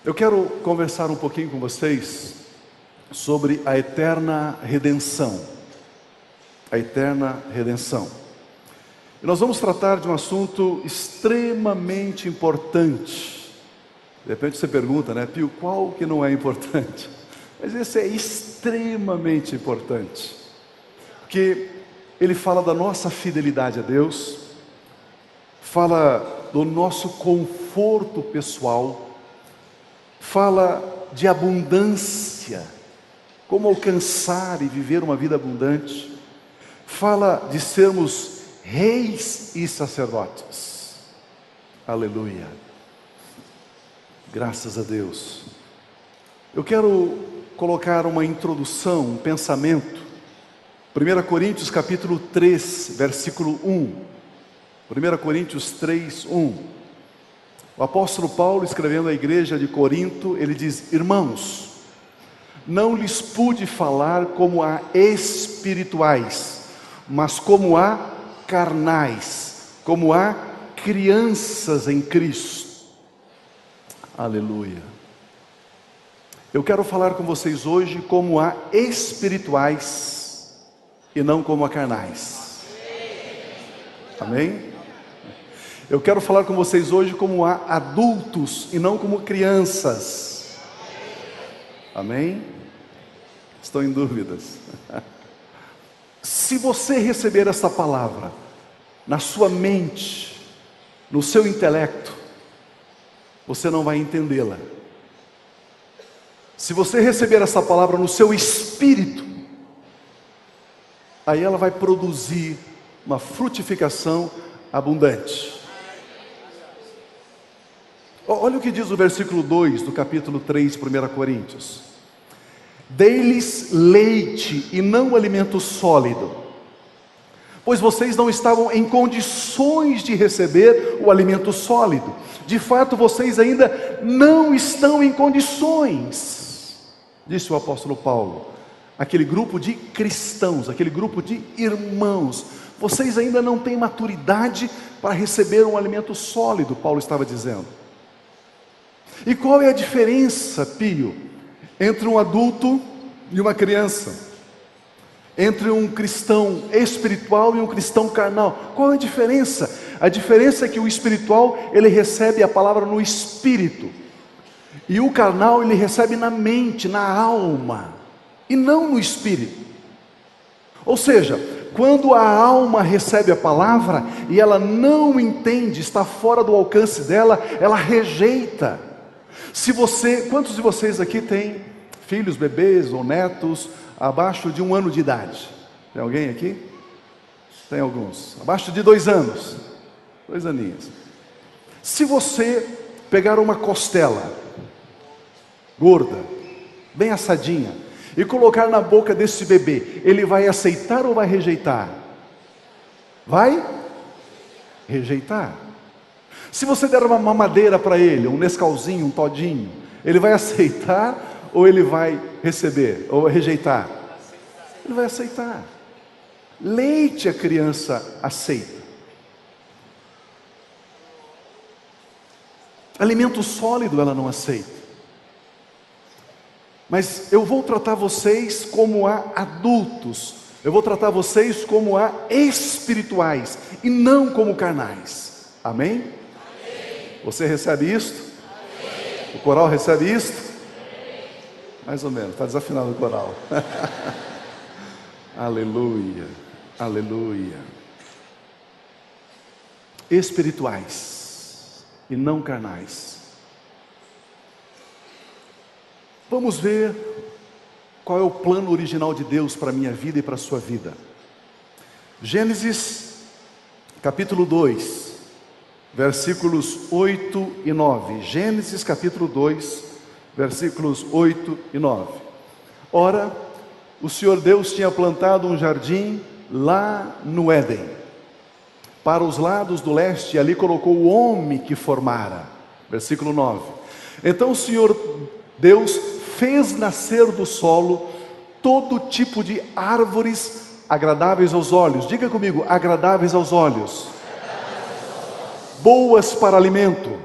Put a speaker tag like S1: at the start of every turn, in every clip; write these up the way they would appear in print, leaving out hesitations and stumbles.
S1: Eu quero conversar um pouquinho com vocês sobre a eterna redenção. A eterna redenção. E nós vamos tratar de um assunto extremamente importante. De repente você pergunta, né, Pio, qual que não é importante? Mas esse é extremamente importante. Porque ele fala da nossa fidelidade a Deus, fala do nosso conforto pessoal, fala de abundância, como alcançar e viver uma vida abundante, fala de sermos reis e sacerdotes. Aleluia, graças a Deus. Eu quero colocar uma introdução, um pensamento, 1 Coríntios capítulo 3, versículo 1, 1 Coríntios 3, 1, o apóstolo Paulo, escrevendo à igreja de Corinto, ele diz: irmãos, não lhes pude falar como a espirituais, mas como a carnais, como a crianças em Cristo. Aleluia. Eu quero falar com vocês hoje como a espirituais e não como a carnais. Amém? Eu quero falar com vocês hoje como adultos e não como crianças. Amém? Estão em dúvidas? Se você receber essa palavra na sua mente, no seu intelecto, você não vai entendê-la. Se você receber essa palavra no seu espírito, aí ela vai produzir uma frutificação abundante. Olha o que diz o versículo 2 do capítulo 3 de 1 Coríntios: dei-lhes leite e não alimento sólido, pois vocês não estavam em condições de receber o alimento sólido. De fato, vocês ainda não estão em condições, disse o apóstolo Paulo, aquele grupo de cristãos, aquele grupo de irmãos, vocês ainda não têm maturidade para receber um alimento sólido, Paulo estava dizendo. E qual é a diferença, Pio, entre um adulto e uma criança? Entre um cristão espiritual e um cristão carnal? Qual é a diferença? A diferença é que o espiritual, ele recebe a palavra no espírito, e o carnal, ele recebe na mente, na alma, e não no espírito. Ou seja, quando a alma recebe a palavra e ela não entende, está fora do alcance dela, ela rejeita. Quantos de vocês aqui têm filhos, bebês ou netos abaixo de 1 ano de idade? Tem alguém aqui? Tem alguns. Abaixo de 2 anos. 2 aninhos. Se você pegar uma costela gorda, bem assadinha, e colocar na boca desse bebê, ele vai aceitar ou vai rejeitar? Vai rejeitar. Se você der uma mamadeira para ele, um Nescauzinho, um todinho, ele vai aceitar ou ele vai receber, ou rejeitar? Ele vai aceitar. Leite a criança aceita. Alimento sólido ela não aceita. Mas eu vou tratar vocês como adultos, eu vou tratar vocês como espirituais e não como carnais. Amém? Você recebe isto? Amém. O coral recebe isto? Amém. Mais ou menos, está desafinado o coral. Aleluia, aleluia. Espirituais e não carnais. Vamos ver qual é o plano original de Deus para a minha vida e para a sua vida. Gênesis capítulo 2, versículos 8 e 9. Gênesis capítulo 2, versículos 8 e 9. Ora, o Senhor Deus tinha plantado um jardim lá no Éden, para os lados do leste, e ali colocou o homem que formara. Versículo 9. Então o Senhor Deus fez nascer do solo todo tipo de árvores agradáveis aos olhos. Diga comigo, agradáveis aos olhos. Boas para alimento.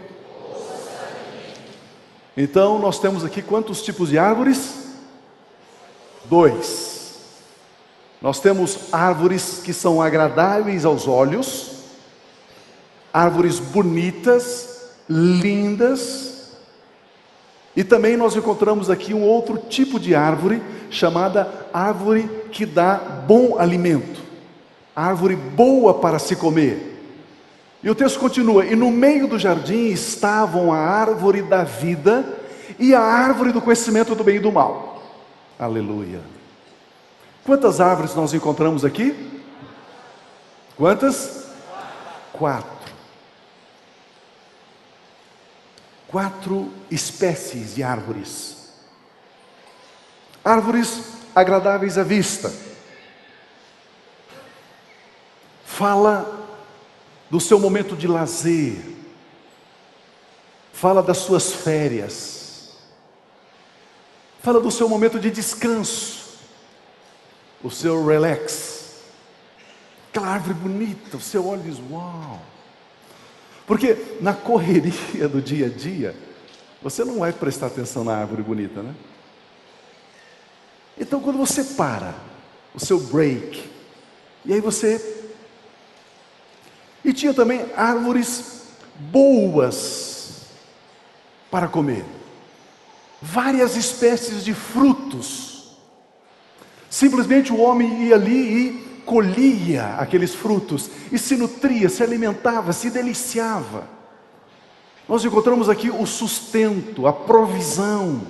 S1: Então nós temos aqui quantos tipos de árvores? 2. Nós temos árvores que são agradáveis aos olhos, árvores bonitas, lindas, e também nós encontramos aqui um outro tipo de árvore, chamada árvore que dá bom alimento, árvore boa para se comer. E o texto continua: e no meio do jardim estavam a árvore da vida e a árvore do conhecimento do bem e do mal. Aleluia. Quantas árvores nós encontramos aqui? Quantas? 4. 4 espécies de árvores. Árvores agradáveis à vista. Fala do seu momento de lazer. Fala das suas férias. Fala do seu momento de descanso. O seu relax. Aquela árvore bonita, o seu olho diz: uau. Porque na correria do dia a dia, você não vai prestar atenção na árvore bonita, né? Então quando você para, o seu break, e aí você... E tinha também árvores boas para comer. Várias espécies de frutos. Simplesmente o homem ia ali e colhia aqueles frutos, e se nutria, se alimentava, se deliciava. Nós encontramos aqui o sustento, a provisão.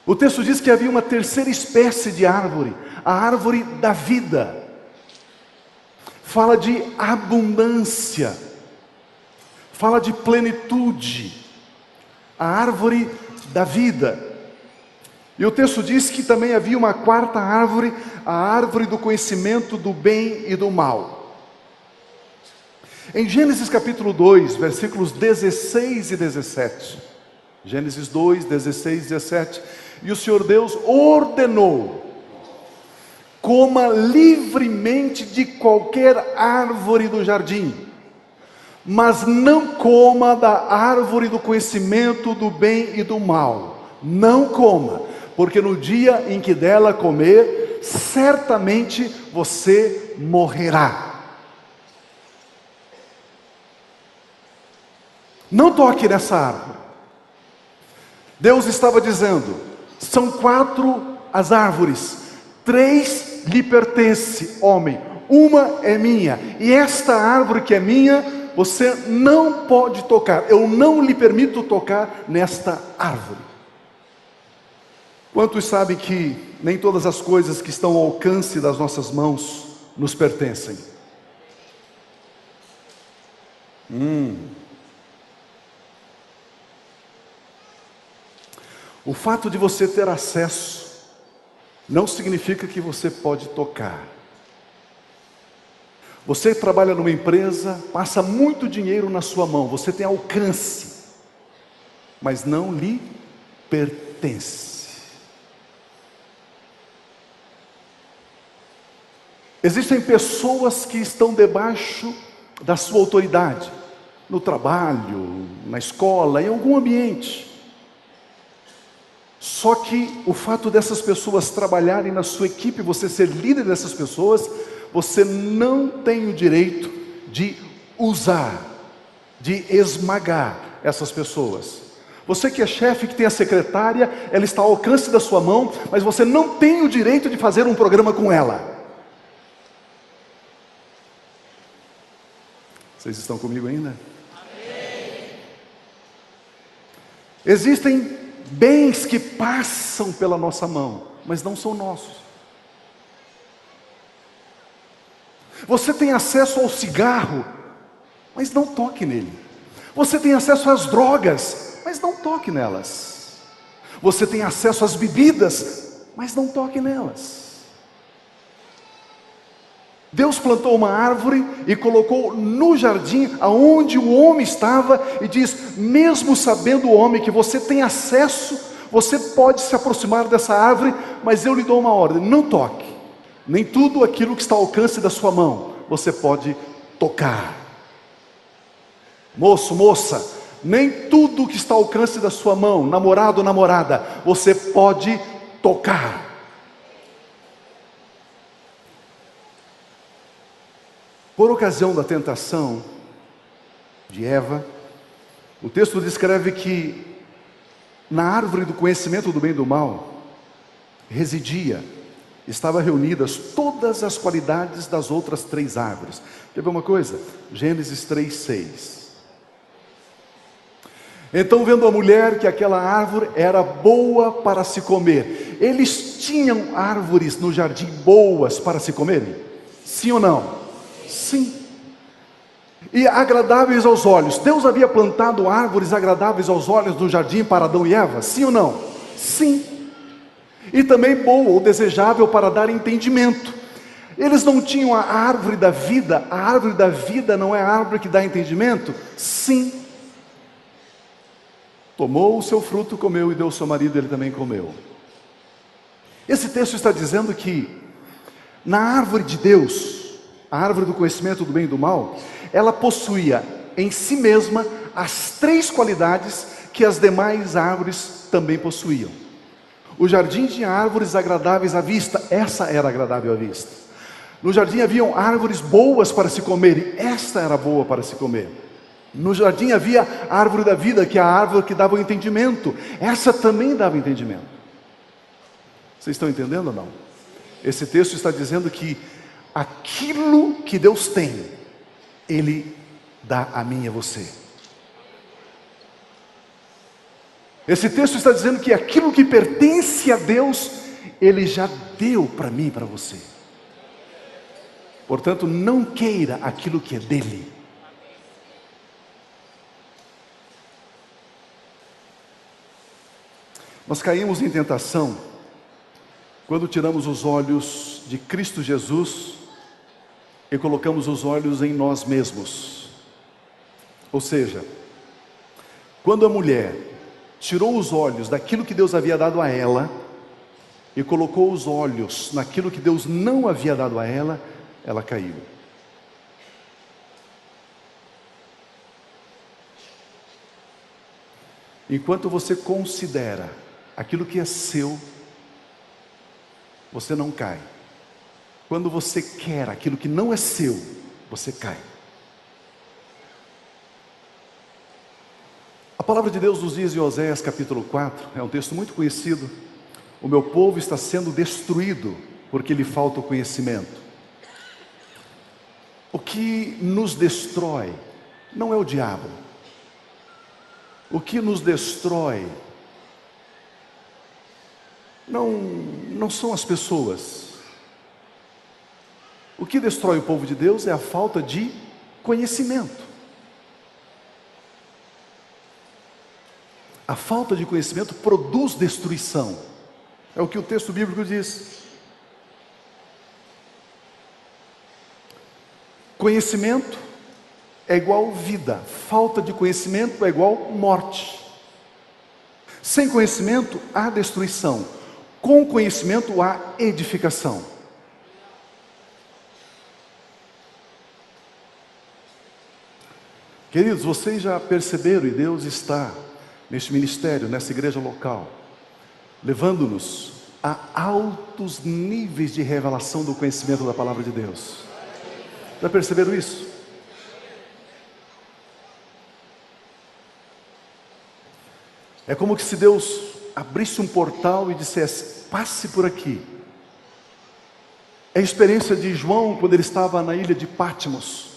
S1: O texto diz que havia uma terceira espécie de árvore, a árvore da vida. Fala de abundância, fala de plenitude, a árvore da vida. E o texto diz que também havia uma quarta árvore, a árvore do conhecimento do bem e do mal. Em Gênesis capítulo 2, versículos 16 e 17, Gênesis 2, 16 e 17, e o Senhor Deus ordenou: coma livremente de qualquer árvore do jardim, mas não coma da árvore do conhecimento do bem e do mal. Não coma, porque no dia em que dela comer, certamente você morrerá. Não toque nessa árvore. Deus estava dizendo: são 4 as árvores, 3 lhe pertence, homem, uma é minha, e esta árvore que é minha, você não pode tocar. Eu não lhe permito tocar nesta árvore. Quantos sabem que nem todas as coisas que estão ao alcance das nossas mãos nos pertencem? O fato de você ter acesso não significa que você pode tocar. Você trabalha numa empresa, passa muito dinheiro na sua mão, você tem alcance, mas não lhe pertence. Existem pessoas que estão debaixo da sua autoridade, no trabalho, na escola, em algum ambiente. Só que o fato dessas pessoas trabalharem na sua equipe, você ser líder dessas pessoas, você não tem o direito de usar, de esmagar essas pessoas. Você que é chefe, que tem a secretária, ela está ao alcance da sua mão, mas você não tem o direito de fazer um programa com ela. Vocês estão comigo ainda? Amém. Existem bens que passam pela nossa mão, mas não são nossos. Você tem acesso ao cigarro, mas não toque nele. Você tem acesso às drogas, mas não toque nelas. Você tem acesso às bebidas, mas não toque nelas. Deus plantou uma árvore e colocou no jardim aonde o homem estava, e diz: mesmo sabendo o homem que você tem acesso, você pode se aproximar dessa árvore, mas eu lhe dou uma ordem: não toque. Nem tudo aquilo que está ao alcance da sua mão você pode tocar. Moço, moça, nem tudo que está ao alcance da sua mão, namorado ou namorada, você pode tocar. Por ocasião da tentação de Eva, o texto descreve que na árvore do conhecimento do bem e do mal estavam reunidas todas as qualidades das outras 3 árvores. Quer ver uma coisa? Gênesis 3:6. Então, vendo a mulher que aquela árvore era boa para se comer. Eles tinham árvores no jardim boas para se comerem? Sim ou não? Sim. E agradáveis aos olhos. Deus havia plantado árvores agradáveis aos olhos no jardim para Adão e Eva? Sim ou não? Sim. E também boa ou desejável para dar entendimento. Eles não tinham a árvore da vida? A árvore da vida não é a árvore que dá entendimento? Sim. Tomou o seu fruto, comeu e deu ao seu marido, ele também comeu. Esse texto está dizendo que na árvore de Deus, a árvore do conhecimento do bem e do mal, ela possuía em si mesma as 3 qualidades que as demais árvores também possuíam. O jardim tinha árvores agradáveis à vista, essa era agradável à vista. No jardim haviam árvores boas para se comer, e esta era boa para se comer. No jardim havia a árvore da vida, que é a árvore que dava o entendimento, essa também dava entendimento. Vocês estão entendendo ou não? Esse texto está dizendo que aquilo que Deus tem, Ele dá a mim e a você. Esse texto está dizendo que aquilo que pertence a Deus, Ele já deu para mim e para você. Portanto, não queira aquilo que é dele. Nós caímos em tentação quando tiramos os olhos de Cristo Jesus e colocamos os olhos em nós mesmos. Ou seja, quando a mulher tirou os olhos daquilo que Deus havia dado a ela e colocou os olhos naquilo que Deus não havia dado a ela, ela caiu. Enquanto você considera aquilo que é seu, você não cai. Quando você quer aquilo que não é seu, você cai. A palavra de Deus nos diz em Oséias capítulo 4, é um texto muito conhecido: o meu povo está sendo destruído porque lhe falta o conhecimento. O que nos destrói não é o diabo. O que nos destrói não são as pessoas. O que destrói o povo de Deus é a falta de conhecimento. A falta de conhecimento produz destruição. É o que o texto bíblico diz. Conhecimento é igual vida. Falta de conhecimento é igual morte. Sem conhecimento há destruição. Com conhecimento há edificação. Queridos, vocês já perceberam, e Deus está neste ministério, nessa igreja local, levando-nos a altos níveis de revelação do conhecimento da palavra de Deus. Já perceberam isso? É como que se Deus abrisse um portal e dissesse: passe por aqui. É a experiência de João quando ele estava na ilha de Patmos.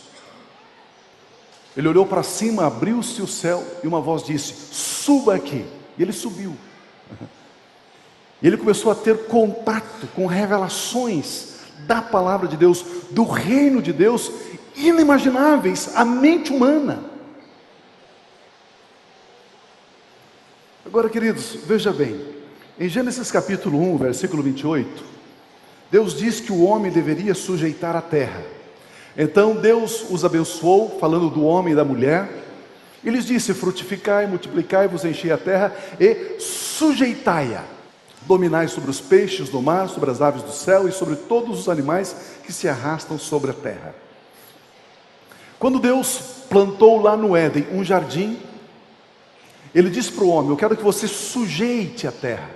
S1: Ele olhou para cima, abriu-se o céu e uma voz disse: suba aqui. E ele subiu. E ele começou a ter contato com revelações da palavra de Deus, do reino de Deus, inimagináveis à mente humana. Agora, queridos, veja bem, em Gênesis capítulo 1, versículo 28, Deus diz que o homem deveria sujeitar a terra. Então Deus os abençoou, falando do homem e da mulher, e lhes disse: frutificai, multiplicai-vos, enchei a terra e sujeitai-a. Dominai sobre os peixes do mar, sobre as aves do céu e sobre todos os animais que se arrastam sobre a terra. Quando Deus plantou lá no Éden um jardim, Ele diz para o homem: eu quero que você sujeite a terra.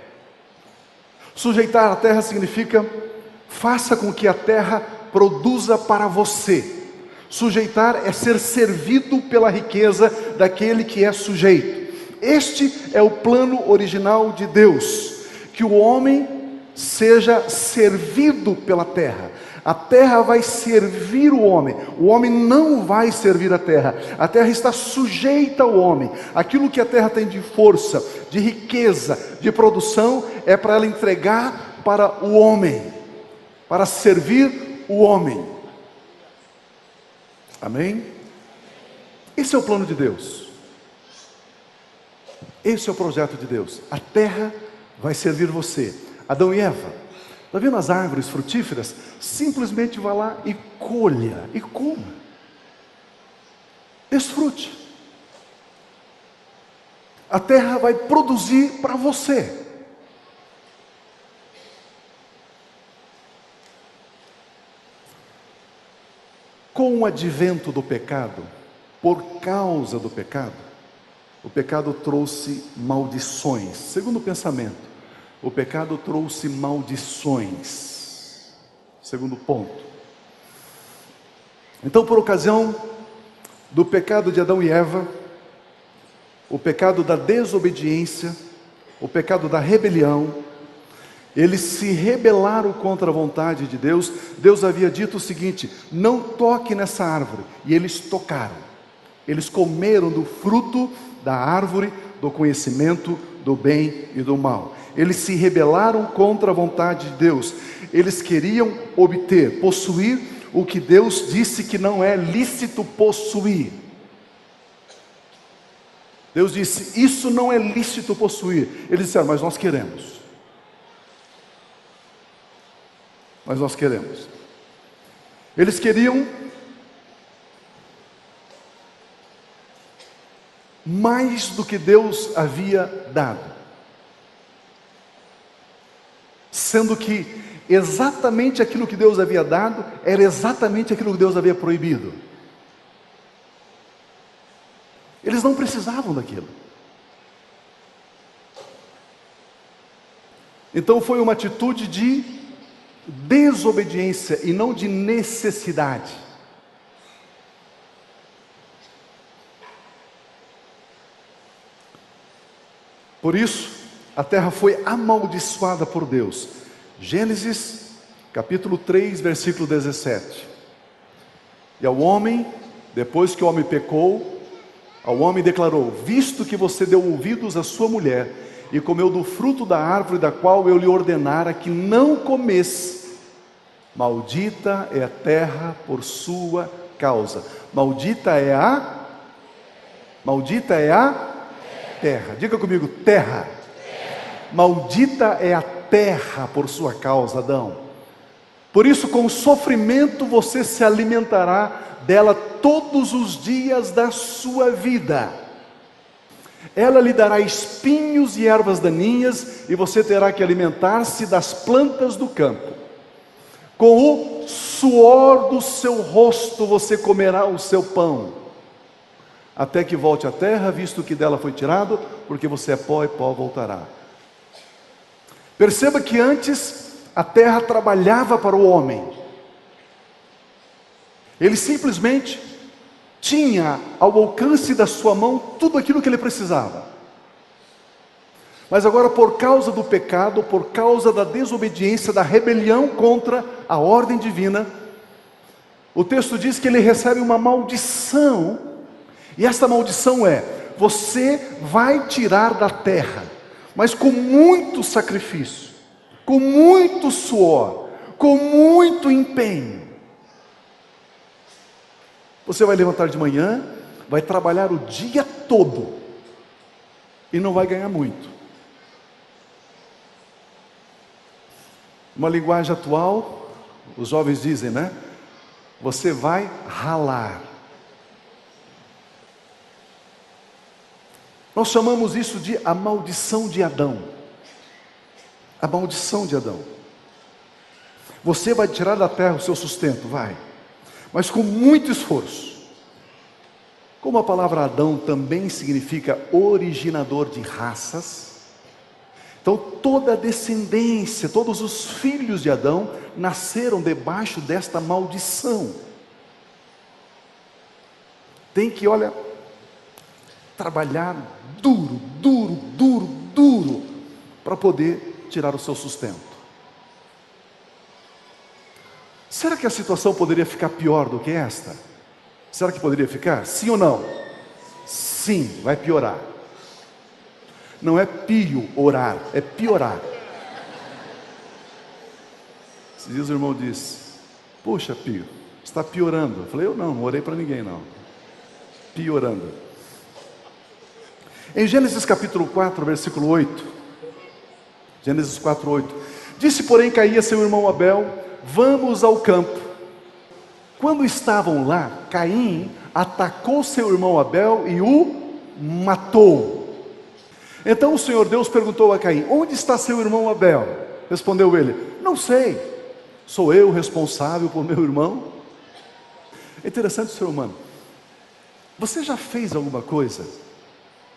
S1: Sujeitar a terra significa: faça com que a terra produza para você. Sujeitar é ser servido pela riqueza daquele que é sujeito. Este é o plano original de Deus, que o homem seja servido pela terra. A terra vai servir o homem não vai servir a terra está sujeita ao homem. Aquilo que a terra tem de força, de riqueza, de produção, é para ela entregar para o homem, para servir o homem. Amém? Esse é o plano de Deus. Esse é o projeto de Deus. A terra vai servir você. Adão e Eva, está vendo as árvores frutíferas? Simplesmente vá lá e colha e coma. Desfrute. A terra vai produzir para você. Com o advento do pecado, por causa do pecado, o pecado trouxe maldições. Segundo o pensamento, o pecado trouxe maldições. Segundo ponto. Então, por ocasião do pecado de Adão e Eva, o pecado da desobediência, o pecado da rebelião, eles se rebelaram contra a vontade de Deus. Deus havia dito o seguinte: não toque nessa árvore. E eles tocaram. Eles comeram do fruto da árvore do conhecimento do bem e do mal. Eles se rebelaram contra a vontade de Deus. Eles queriam obter, possuir o que Deus disse que não é lícito possuir. Deus disse: isso não é lícito possuir. Eles disseram: mas nós queremos. Mas nós queremos. Eles queriam mais do que Deus havia dado, sendo que exatamente aquilo que Deus havia dado era exatamente aquilo que Deus havia proibido. Eles não precisavam daquilo. Então foi uma atitude de desobediência e não de necessidade. Por isso, a terra foi amaldiçoada por Deus. Gênesis, capítulo 3, versículo 17. E ao homem, depois que o homem pecou, ao homem declarou: visto que você deu ouvidos à sua mulher e comeu do fruto da árvore da qual eu lhe ordenara que não comesse, maldita é a terra por sua causa. Maldita é a terra. Diga comigo: terra. Maldita é a terra por sua causa, Adão. Por isso, com sofrimento você se alimentará dela todos os dias da sua vida. Ela lhe dará espinhos e ervas daninhas, e você terá que alimentar-se das plantas do campo. Com o suor do seu rosto você comerá o seu pão, até que volte à terra, visto que dela foi tirado, porque você é pó e pó voltará. Perceba que antes a terra trabalhava para o homem. Ele simplesmente tinha ao alcance da sua mão tudo aquilo que ele precisava. Mas agora, por causa do pecado, por causa da desobediência, da rebelião contra a ordem divina, o texto diz que ele recebe uma maldição. E esta maldição é: você vai tirar da terra, mas com muito sacrifício, com muito suor, com muito empenho. Você vai levantar de manhã, vai trabalhar o dia todo e não vai ganhar muito. Uma linguagem atual, os jovens dizem, né? Você vai ralar. Nós chamamos isso de a maldição de Adão. A maldição de Adão. Você vai tirar da terra o seu sustento, vai, mas com muito esforço. Como a palavra Adão também significa originador de raças, então toda a descendência, todos os filhos de Adão nasceram debaixo desta maldição. Tem que, olha, trabalhar duro, duro, duro, duro, para poder tirar o seu sustento. Será que a situação poderia ficar pior do que esta? Será que poderia ficar? Sim ou não? Sim, vai piorar. Não é orar, é piorar. Esses dias o irmão disse: puxa, Pio, está piorando. Eu falei: eu não orei para ninguém não. Piorando. Em Gênesis capítulo 4, versículo 8. Gênesis 4, 8. Disse, porém, Caim a seu irmão Abel: vamos ao campo. Quando estavam lá, Caim atacou seu irmão Abel e o matou. Então o Senhor Deus perguntou a Caim: onde está seu irmão Abel? Respondeu ele: não sei, sou eu responsável por meu irmão? É interessante, ser humano. Você já fez alguma coisa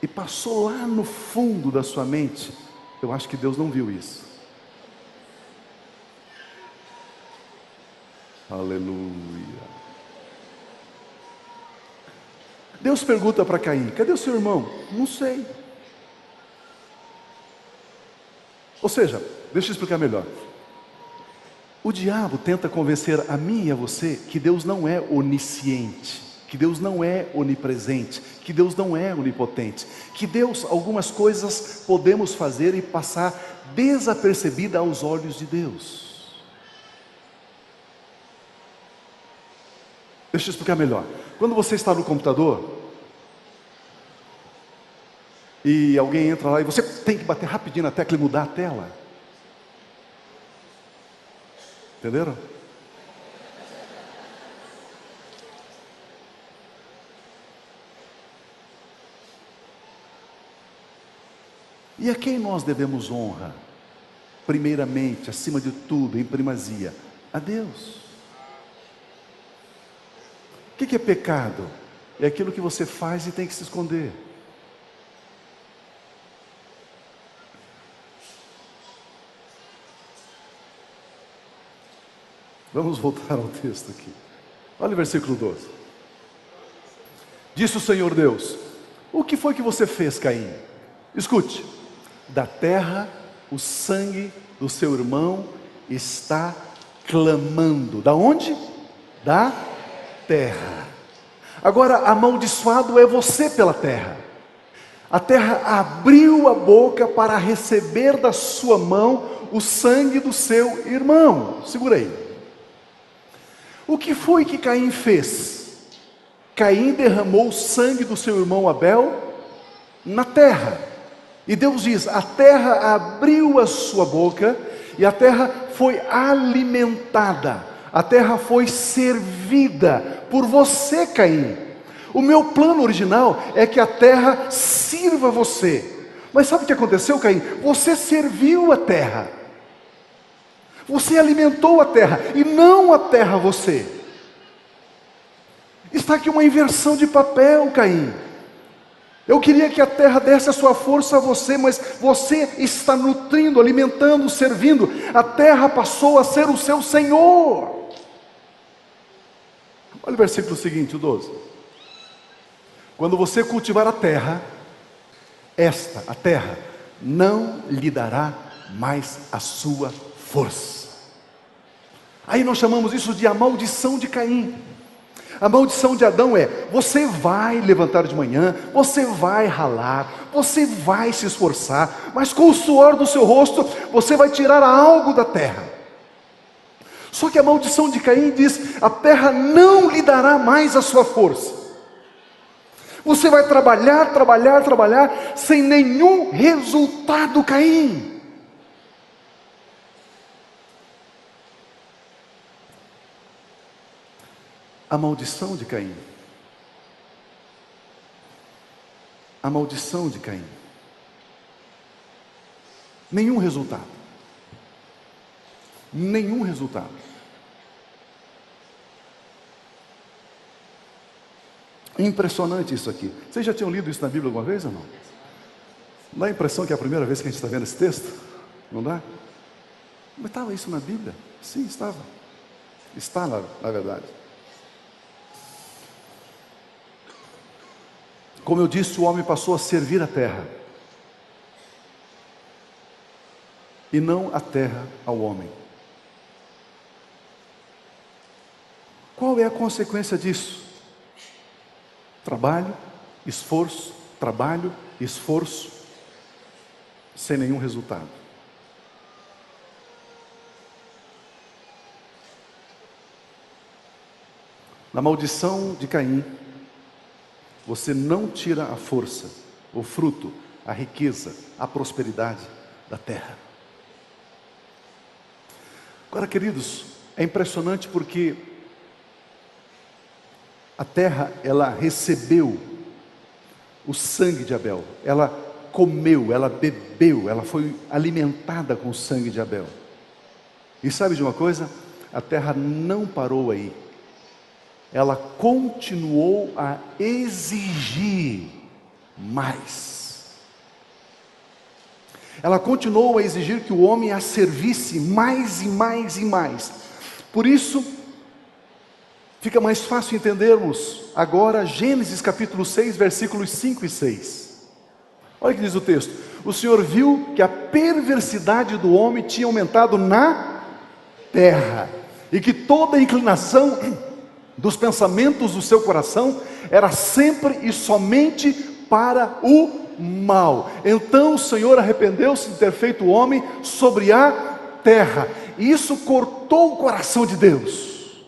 S1: e passou lá no fundo da sua mente: eu acho que Deus não viu isso. Aleluia. Deus pergunta para Caim: cadê o seu irmão? Não sei. Ou seja, deixa eu explicar melhor. O diabo tenta convencer a mim e a você que Deus não é onisciente, que Deus não é onipresente, que Deus não é onipotente, que Deus, algumas coisas podemos fazer e passar desapercebida aos olhos de Deus. Deixa eu explicar melhor. Quando você está no computador e alguém entra lá e você tem que bater rapidinho na tecla e mudar a tela. Entenderam? E a quem nós devemos honra? Primeiramente, acima de tudo, em primazia, a Deus. O que é pecado? É aquilo que você faz e tem que se esconder. Vamos voltar ao texto aqui. Olha o versículo 12. Disse o Senhor Deus: o que foi que você fez, Caim? Escute: da terra o sangue do seu irmão está clamando. Da onde? Da terra. Agora, amaldiçoado é você pela terra. A terra abriu a boca para receber da sua mão o sangue do seu irmão. Segura aí. O que foi que Caim fez? Caim derramou o sangue do seu irmão Abel na terra. E Deus diz: a terra abriu a sua boca e a terra foi alimentada. A terra foi servida por você, Caim. O meu plano original é que a terra sirva você. Mas sabe o que aconteceu, Caim? Você serviu a terra. Você alimentou a terra e não a terra você. Está aqui uma inversão de papel, Caim. Eu queria que a terra desse a sua força a você, mas você está nutrindo, alimentando, servindo. A terra passou a ser o seu Senhor. Olha o versículo seguinte, o 12. Quando você cultivar a terra, a terra, não lhe dará mais a sua força. Aí nós chamamos isso de a maldição de Caim. A maldição de Adão é: você vai levantar de manhã, você vai ralar, você vai se esforçar, mas com o suor do seu rosto, você vai tirar algo da terra. Só que a maldição de Caim diz: a terra não lhe dará mais a sua força. Você vai trabalhar, trabalhar, trabalhar, sem nenhum resultado, Caim. A maldição de Caim. A maldição de Caim. Nenhum resultado. Nenhum resultado. Impressionante isso aqui. Vocês já tinham lido isso na Bíblia alguma vez ou não? Não dá a impressão que é a primeira vez que a gente está vendo esse texto? Não dá? Mas estava isso na Bíblia? Sim, estava. Está na verdade. Como eu disse, o homem passou a servir a terra. E não a terra ao homem. Qual é a consequência disso? Trabalho, esforço, sem nenhum resultado. Na maldição de Caim, você não tira a força, o fruto, a riqueza, a prosperidade da terra. Agora, queridos, é impressionante porque a terra, ela recebeu o sangue de Abel, ela comeu, ela bebeu, ela foi alimentada com o sangue de Abel. E sabe de uma coisa? A terra não parou aí. Ela continuou a exigir mais. Ela continuou a exigir que o homem a servisse mais e mais e mais. Por isso, fica mais fácil entendermos agora Gênesis capítulo 6, versículos 5 e 6. Olha o que diz o texto. O Senhor viu que a perversidade do homem tinha aumentado na terra, e que toda a inclinação dos pensamentos do seu coração era sempre e somente para o mal. Então o Senhor arrependeu-se de ter feito o homem sobre a terra, e isso cortou o coração de Deus,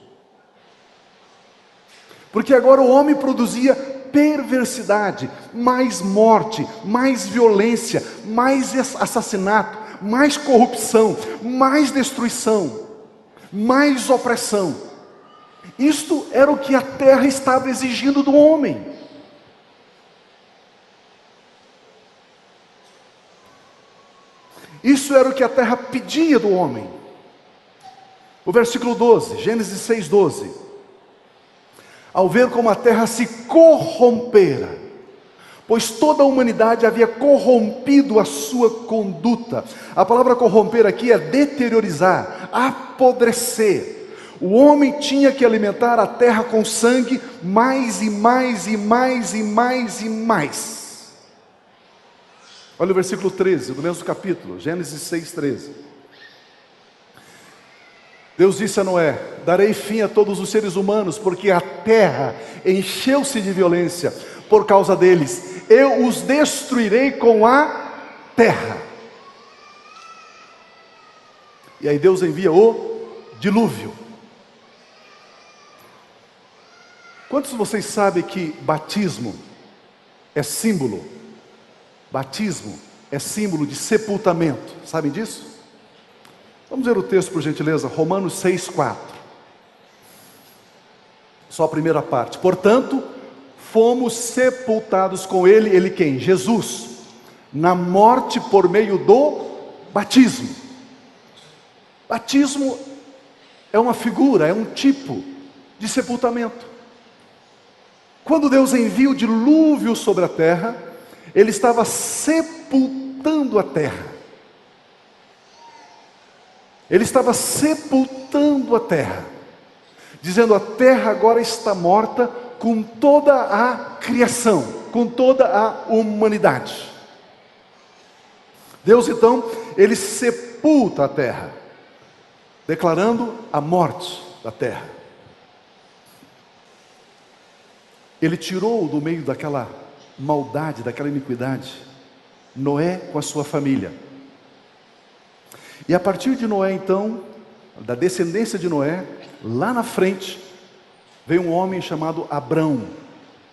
S1: porque agora o homem produzia perversidade, mais morte, mais violência, mais assassinato, mais corrupção, mais destruição, mais opressão. Isto era o que a terra estava exigindo do homem. Isso era o que a terra pedia do homem. O versículo 12, Gênesis 6:12. Ao ver como a terra se corrompera, pois toda a humanidade havia corrompido a sua conduta. A palavra corromper aqui é deteriorizar, apodrecer. O homem tinha que alimentar a terra com sangue mais e mais e mais e mais e mais. Olha o versículo 13 do mesmo capítulo, Gênesis 6:13. Deus disse a Noé: darei fim a todos os seres humanos, porque a terra encheu-se de violência por causa deles. Eu os destruirei com a terra. E aí Deus envia o dilúvio. Quantos de vocês sabem que batismo é símbolo? Batismo é símbolo de sepultamento. Sabem disso? Vamos ver o texto, por gentileza. Romanos 6:4. Só a primeira parte. Portanto, fomos sepultados com ele. Ele quem? Jesus. Na morte por meio do batismo. Batismo é uma figura, é um tipo de sepultamento. Quando Deus envia o dilúvio sobre a terra, Ele estava sepultando a terra. Ele estava sepultando a terra, dizendo: a terra agora está morta com toda a criação, com toda a humanidade. Deus então, Ele sepulta a terra, declarando a morte da terra. Ele tirou do meio daquela maldade, daquela iniquidade, Noé com a sua família. E a partir de Noé então, da descendência de Noé, lá na frente, veio um homem chamado Abrão.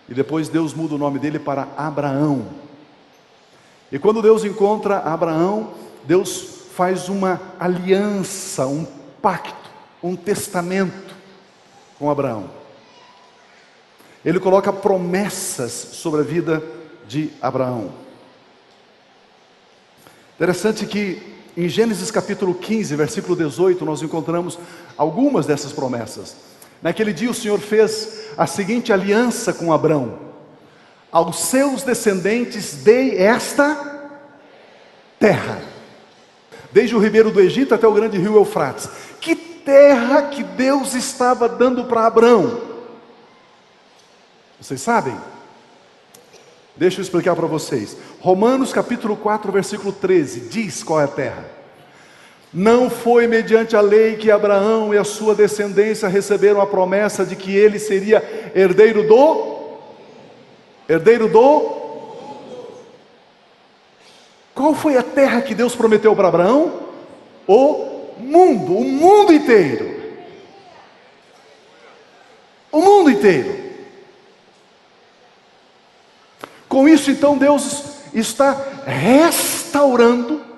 S1: E depois Deus muda o nome dele para Abraão. E quando Deus encontra Abraão, Deus faz uma aliança, um pacto, um testamento com Abraão. Ele coloca promessas sobre a vida de Abraão. Interessante que em Gênesis capítulo 15, versículo 18, nós encontramos algumas dessas promessas. Naquele dia o Senhor fez a seguinte aliança com Abrão: aos seus descendentes dei esta terra, desde o ribeiro do Egito até o grande rio Eufrates. Que terra que Deus estava dando para Abrão? Vocês sabem? Deixa eu explicar para vocês. Romanos capítulo 4, versículo 13, diz qual é a terra. Não foi mediante a lei que Abraão e a sua descendência receberam a promessa de que ele seria herdeiro do... Qual foi a terra que Deus prometeu para Abraão? O mundo inteiro. O mundo inteiro. Com isso, então, Deus está restaurando,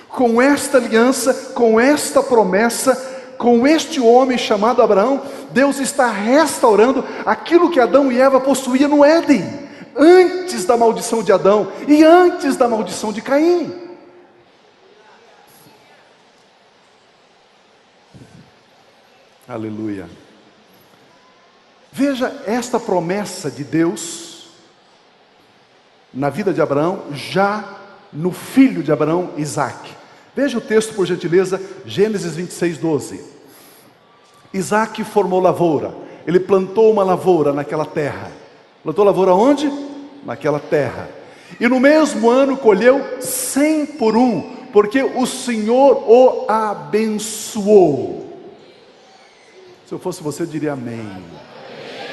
S1: com esta aliança, com esta promessa, com este homem chamado Abraão, Deus está restaurando aquilo que Adão e Eva possuíam no Éden, antes da maldição de Adão e antes da maldição de Caim. Aleluia. Veja esta promessa de Deus na vida de Abraão, já no filho de Abraão, Isaque. Veja o texto, por gentileza, Gênesis 26, 12. Isaque formou lavoura, ele plantou uma lavoura naquela terra. Plantou lavoura onde? Naquela terra. E no mesmo ano colheu 100 por um, porque o Senhor o abençoou. Se eu fosse você, eu diria amém.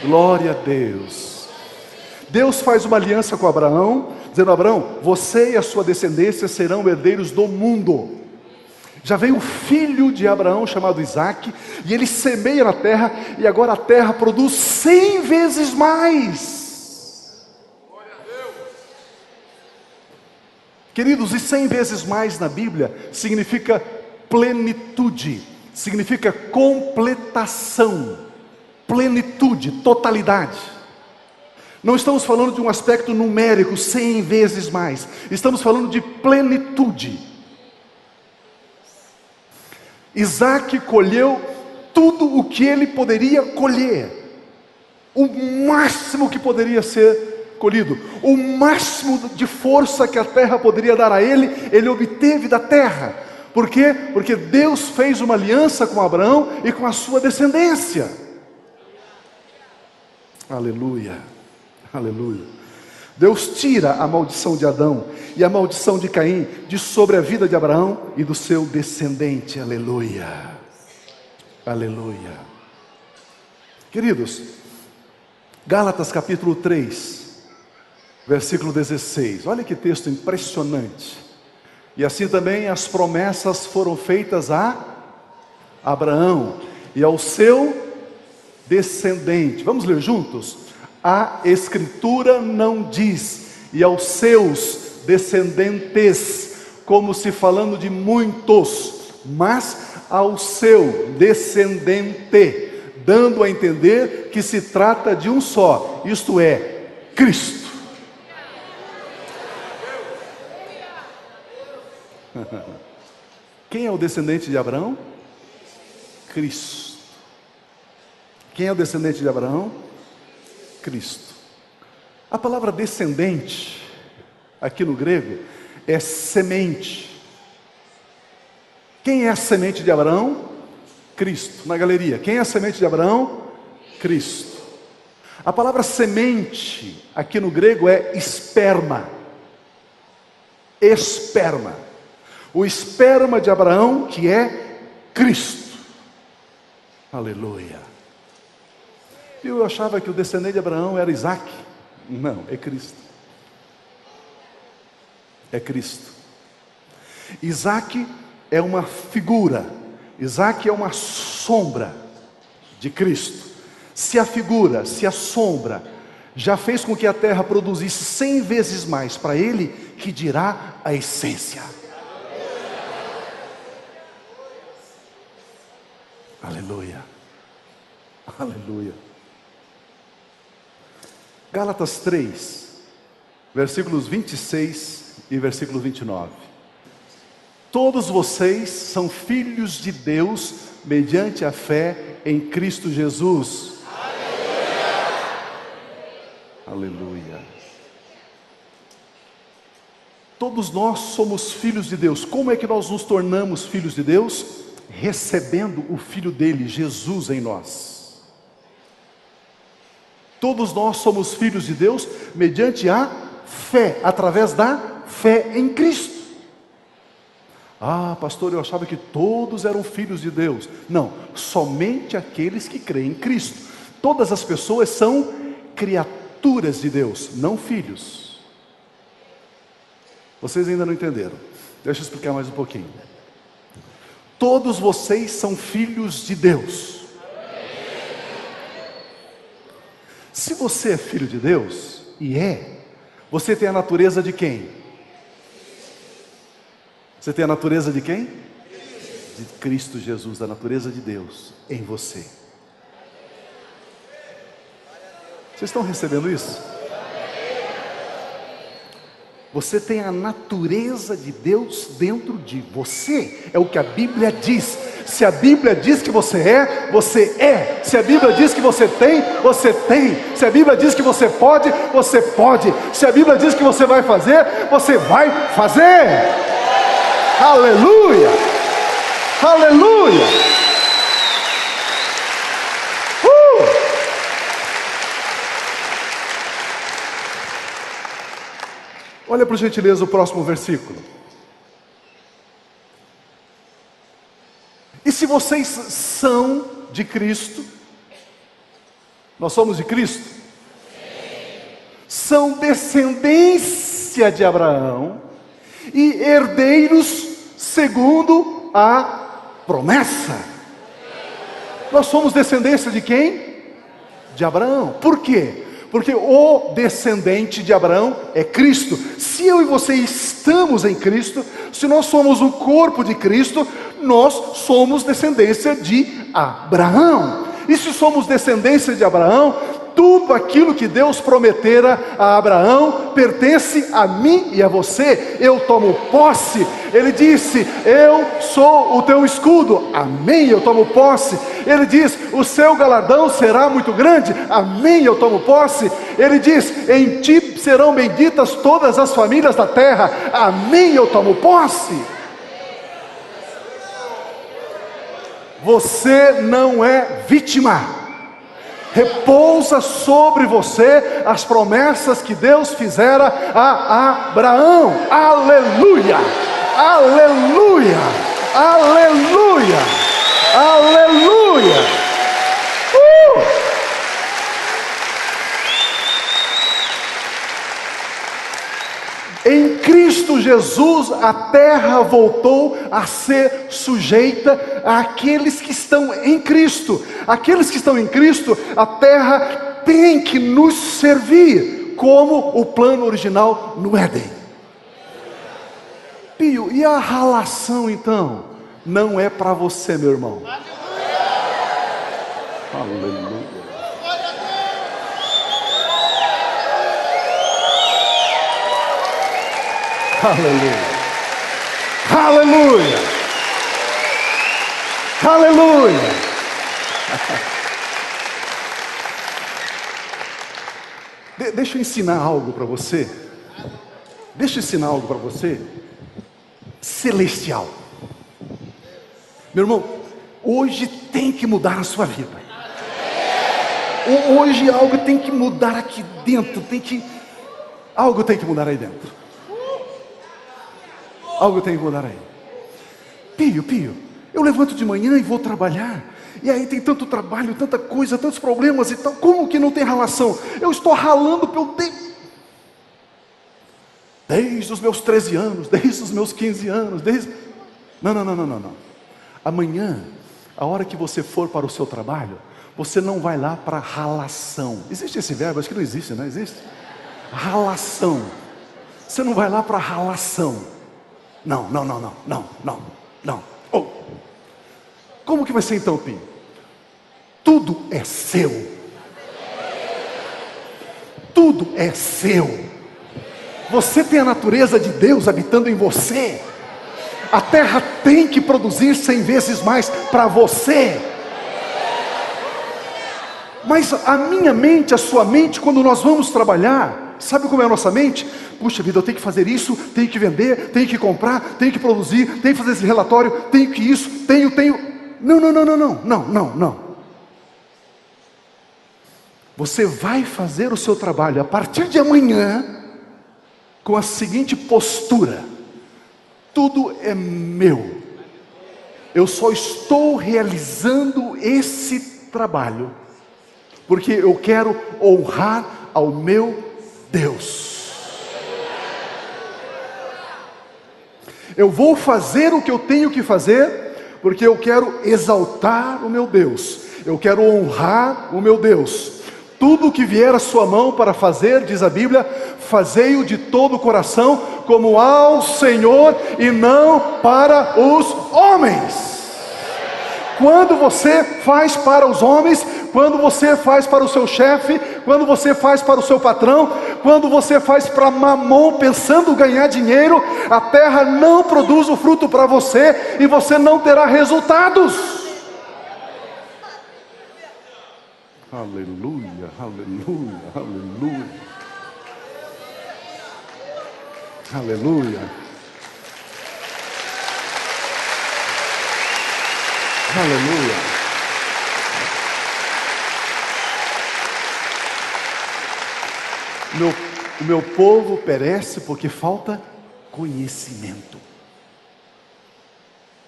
S1: Glória a Deus. Deus faz uma aliança com Abraão, dizendo: Abraão, você e a sua descendência serão herdeiros do mundo. Já vem o filho de Abraão, chamado Isaque, e ele semeia na terra, e agora a terra produz 100 vezes mais. Queridos, e 100 vezes mais na Bíblia significa plenitude, significa completação, plenitude, totalidade. Não estamos falando de um aspecto numérico, 100 vezes mais. Estamos falando de plenitude. Isaque colheu tudo o que ele poderia colher. O máximo que poderia ser colhido. O máximo de força que a terra poderia dar a ele, ele obteve da terra. Por quê? Porque Deus fez uma aliança com Abraão e com a sua descendência. Aleluia. Aleluia. Deus tira a maldição de Adão e a maldição de Caim de sobre a vida de Abraão e do seu descendente. Aleluia. Aleluia. Queridos, Gálatas capítulo 3, versículo 16. Olha que texto impressionante. E assim também as promessas foram feitas a Abraão e ao seu descendente. Vamos ler juntos? A Escritura não diz, e aos seus descendentes, como se falando de muitos, mas ao seu descendente, dando a entender que se trata de um só, isto é, Cristo. Quem é o descendente de Abraão? Cristo. Quem é o descendente de Abraão? Cristo. A palavra descendente, aqui no grego, é semente. Quem é a semente de Abraão? Cristo. Na galeria, quem é a semente de Abraão? Cristo. A palavra semente, aqui no grego, é esperma. Esperma. O esperma de Abraão, que é Cristo. Aleluia. Eu achava que o descendente de Abraão era Isaque. Não, é Cristo. É Cristo. Isaque é uma figura. Isaque é uma sombra de Cristo. Se a figura, se a sombra já fez com que a terra produzisse 100 vezes mais para ele, que dirá a essência. Aleluia. Aleluia. Gálatas 3, versículos 26 e versículo 29. Todos vocês são filhos de Deus mediante a fé em Cristo Jesus. Aleluia. Todos nós somos filhos de Deus. Como é que nós nos tornamos filhos de Deus? Recebendo o Filho dele, Jesus, em nós. Todos nós somos filhos de Deus mediante a fé, através da fé em Cristo. Ah, pastor, eu achava que todos eram filhos de Deus. Não, somente aqueles que creem em Cristo. Todas as pessoas são criaturas de Deus, não filhos. Vocês ainda não entenderam. Deixa eu explicar mais um pouquinho. Todos vocês são filhos de Deus. Se você é filho de Deus, você tem a natureza de quem? Você tem a natureza de quem? De Cristo Jesus, da natureza de Deus em você. Vocês estão recebendo isso? Você tem a natureza de Deus dentro de você. É o que a Bíblia diz. Se a Bíblia diz que você é, você é. Se a Bíblia diz que você tem, você tem. Se a Bíblia diz que você pode, você pode. Se a Bíblia diz que você vai fazer, você vai fazer. Aleluia! Aleluia! Olha por gentileza o próximo versículo. E se vocês são de Cristo, nós somos de Cristo? São descendência de Abraão e herdeiros segundo a promessa. Nós somos descendência de quem? De Abraão. Por quê? Porque o descendente de Abraão é Cristo. Se eu e você estamos em Cristo, se nós somos o corpo de Cristo, nós somos descendência de Abraão. E se somos descendência de Abraão, tudo aquilo que Deus prometera a Abraão pertence a mim e a você. Eu tomo posse. Ele disse: eu sou o teu escudo. Amém, eu tomo posse. Ele diz: o seu galardão será muito grande. Amém, eu tomo posse. Ele diz: em ti serão benditas todas as famílias da terra. Amém, eu tomo posse. Você não é vítima. Repousa sobre você as promessas que Deus fizera a Abraão. Aleluia! Aleluia! Aleluia! Aleluia! Em Cristo Jesus, a terra voltou a ser sujeita àqueles que estão em Cristo. Aqueles que estão em Cristo, a terra tem que nos servir, como o plano original no Éden. Pio, e a ralação então? Não é para você, meu irmão. Aleluia. Aleluia, aleluia, aleluia. Deixa eu ensinar algo para você. Deixa eu ensinar algo para você. Celestial. Meu irmão, hoje tem que mudar a sua vida. Hoje algo tem que mudar aqui dentro. Algo tem que mudar aí dentro. Algo tem que mudar aí. Pio, eu levanto de manhã e vou trabalhar. E aí tem tanto trabalho, tanta coisa, tantos problemas e tal. Como que não tem ralação? Eu estou ralando desde os meus 13 anos, desde os meus 15 anos, Não. Amanhã, a hora que você for para o seu trabalho, você não vai lá para ralação. Existe esse verbo? Acho que não existe, não existe? Ralação. Você não vai lá para ralação. Não. Oh. Como que vai ser então, Pio? Tudo é seu. Tudo é seu. Você tem a natureza de Deus habitando em você. A terra tem que produzir 100 vezes mais para você. Mas a minha mente, a sua mente, quando nós vamos trabalhar, sabe como é a nossa mente? Puxa vida, eu tenho que fazer isso, tenho que vender, tenho que comprar, tenho que produzir, tenho que fazer esse relatório, tenho que isso, tenho. Não. Você vai fazer o seu trabalho a partir de amanhã com a seguinte postura: tudo é meu. Eu só estou realizando esse trabalho porque eu quero honrar ao meu Deus. Eu vou fazer o que eu tenho que fazer porque eu quero exaltar o meu Deus. Eu quero honrar o meu Deus. Tudo que vier à sua mão para fazer, diz a Bíblia, fazei-o de todo o coração, como ao Senhor e não para os homens. Quando você faz para os homens, quando você faz para o seu chefe, quando você faz para o seu patrão, quando você faz para mamon pensando ganhar dinheiro, a terra não produz o fruto para você e você não terá resultados. Aleluia, aleluia, aleluia. Aleluia. Aleluia. O meu povo perece porque falta conhecimento.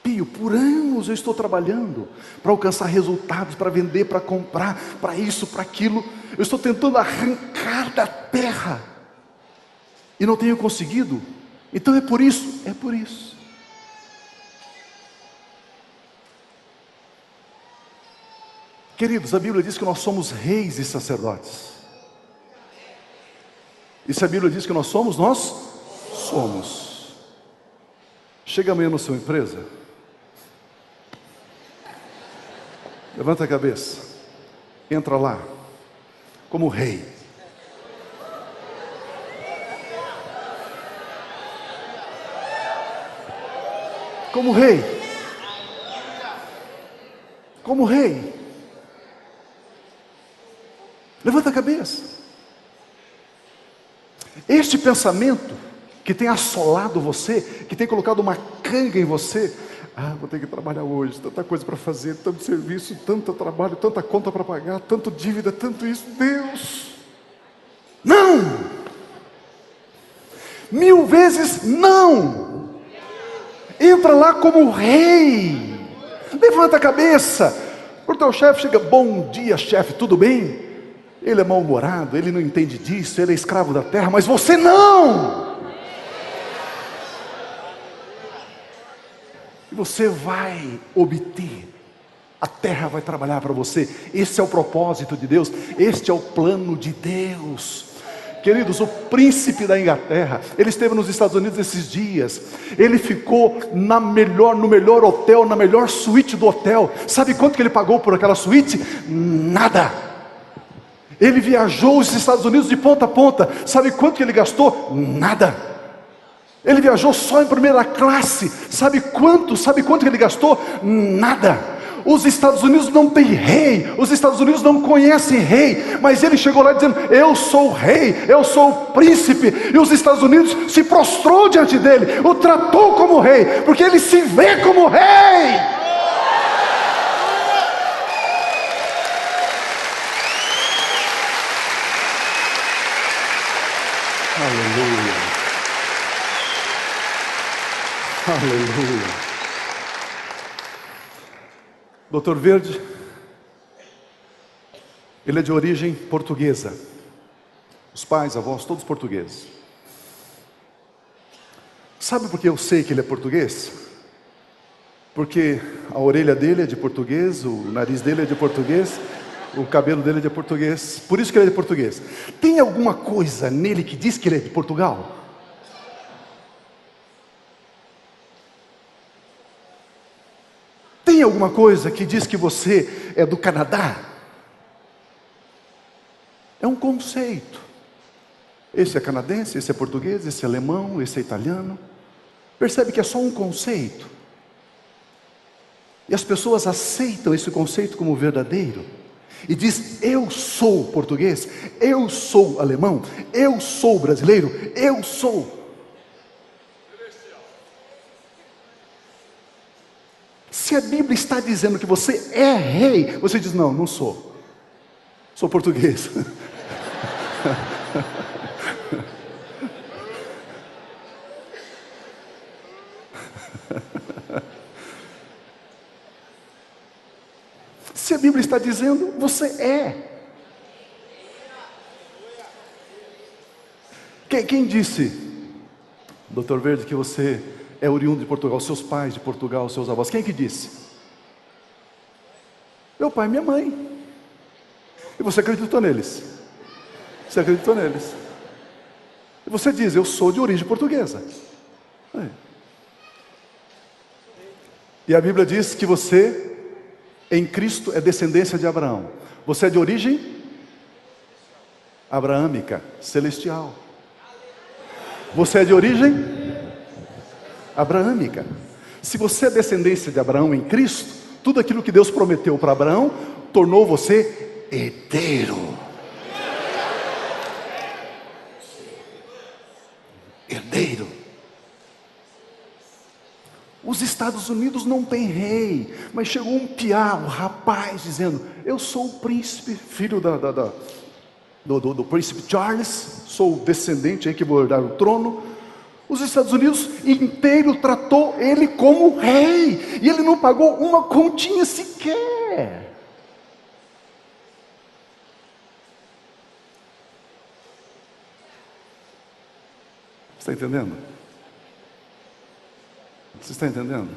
S1: Pio, por anos eu estou trabalhando para alcançar resultados, para vender, para comprar, para isso, para aquilo. Eu estou tentando arrancar da terra e não tenho conseguido. Então é por isso. Queridos, a Bíblia diz que nós somos reis e sacerdotes. E se a Bíblia diz que nós somos, nós somos. Chega amanhã na sua empresa, levanta a cabeça, entra lá, como rei. Como rei. Como rei. Levanta a cabeça. Este pensamento que tem assolado você, que tem colocado uma canga em você, vou ter que trabalhar hoje, tanta coisa para fazer, tanto serviço, tanto trabalho, tanta conta para pagar, tanto dívida, tanto isso, Deus, não, 1000 vezes não. Entra lá como rei, levanta a cabeça. O teu chefe chega, bom dia chefe, tudo bem? Ele é mal-humorado, ele não entende disso, ele é escravo da terra, mas você não. E você vai obter, a terra vai trabalhar para você. Esse é o propósito de Deus, este é o plano de Deus. Queridos, o príncipe da Inglaterra, ele esteve nos Estados Unidos esses dias, ele ficou no melhor hotel, na melhor suíte do hotel. Sabe quanto que ele pagou por aquela suíte? Nada. Ele viajou os Estados Unidos de ponta a ponta. Sabe quanto que ele gastou? Nada. Ele viajou só em primeira classe. Sabe quanto que ele gastou? Nada. Os Estados Unidos não têm rei, os Estados Unidos não conhecem rei, mas ele chegou lá dizendo, eu sou o rei, eu sou o príncipe, e os Estados Unidos se prostrou diante dele, o tratou como rei, porque ele se vê como rei. Aleluia. Aleluia. Doutor Verde, ele é de origem portuguesa. Os pais, avós, todos portugueses. Sabe por que eu sei que ele é português? Porque a orelha dele é de português, o nariz dele é de português, o cabelo dele é de português. Por isso que ele é de português. Tem alguma coisa nele que diz que ele é de Portugal? Tem alguma coisa que diz que você é do Canadá? É um conceito. Esse é canadense, esse é português, esse é alemão, esse é italiano. Percebe que é só um conceito? E as pessoas aceitam esse conceito como verdadeiro. E diz: eu sou português, eu sou alemão, eu sou brasileiro, eu sou. Se a Bíblia está dizendo que você é rei, você diz: não, não sou. Sou português. Se a Bíblia está dizendo, você é. Quem disse, Dr. Verde, que você é oriundo de Portugal? Seus pais de Portugal, seus avós. Quem que disse? Meu pai e minha mãe. E você acreditou neles? Você acreditou neles? E você diz: eu sou de origem portuguesa. É. E a Bíblia diz que você, em Cristo, é descendência de Abraão. Você é de origem abraâmica, celestial. Você é de origem abraâmica. Se você é descendência de Abraão em Cristo, tudo aquilo que Deus prometeu para Abraão, tornou você herdeiro. Herdeiro. Os Estados Unidos não tem rei, mas chegou um piá, um rapaz, dizendo: eu sou o príncipe, filho do príncipe Charles, sou o descendente aí que vou herdar o trono. Os Estados Unidos inteiro tratou ele como rei, e ele não pagou uma continha sequer. Você está entendendo? Você está entendendo?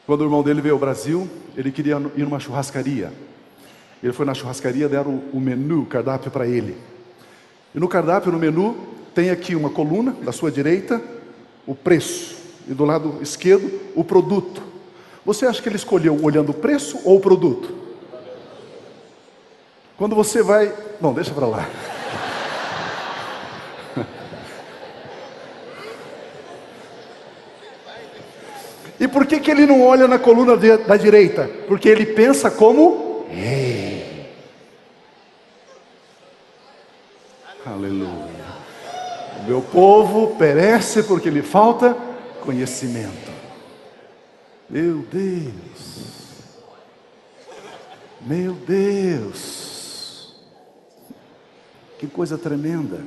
S1: Quando o irmão dele veio ao Brasil, ele queria ir numa churrascaria. Ele foi na churrascaria, deram o menu, o cardápio para ele. E no cardápio, no menu, tem aqui uma coluna, da sua direita, o preço. E do lado esquerdo, o produto. Você acha que ele escolheu olhando o preço ou o produto? Quando você vai... Bom, deixa para lá. E por que ele não olha na coluna da direita? Porque ele pensa como rei. Aleluia. O meu povo perece porque lhe falta conhecimento. Meu Deus. Meu Deus. Que coisa tremenda.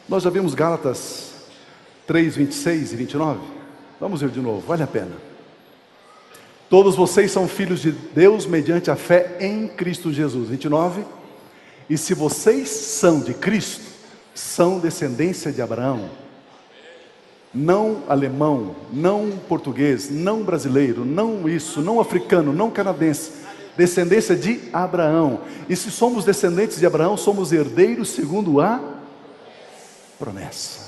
S1: Nós já vimos Gálatas 3, 26 e 29. Vamos ver de novo, vale a pena. Todos vocês são filhos de Deus mediante a fé em Cristo Jesus. 29. E se vocês são de Cristo, são descendência de Abraão. Não alemão, não português, não brasileiro, não isso, não africano, não canadense. Descendência de Abraão. E se somos descendentes de Abraão, somos herdeiros segundo a promessa.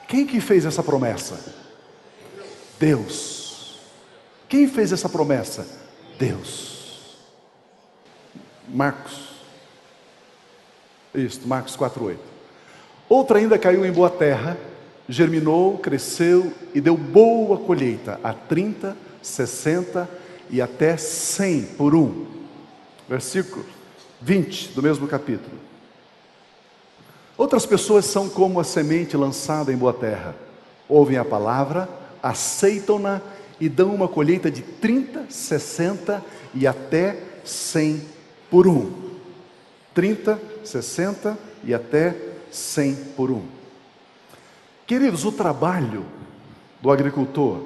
S1: Quem que fez essa promessa? Deus. Quem fez essa promessa? Deus. Marcos. Isso, Marcos 4:8. Outra ainda caiu em boa terra, germinou, cresceu e deu boa colheita, a 30, 60 e até 100 por um. Versículo 20 do mesmo capítulo. Outras pessoas são como a semente lançada em boa terra. Ouvem a palavra, aceitam-na e dão uma colheita de 30, 60 e até 100 por um. 30, 60 e até 100 por um. Queridos, o trabalho do agricultor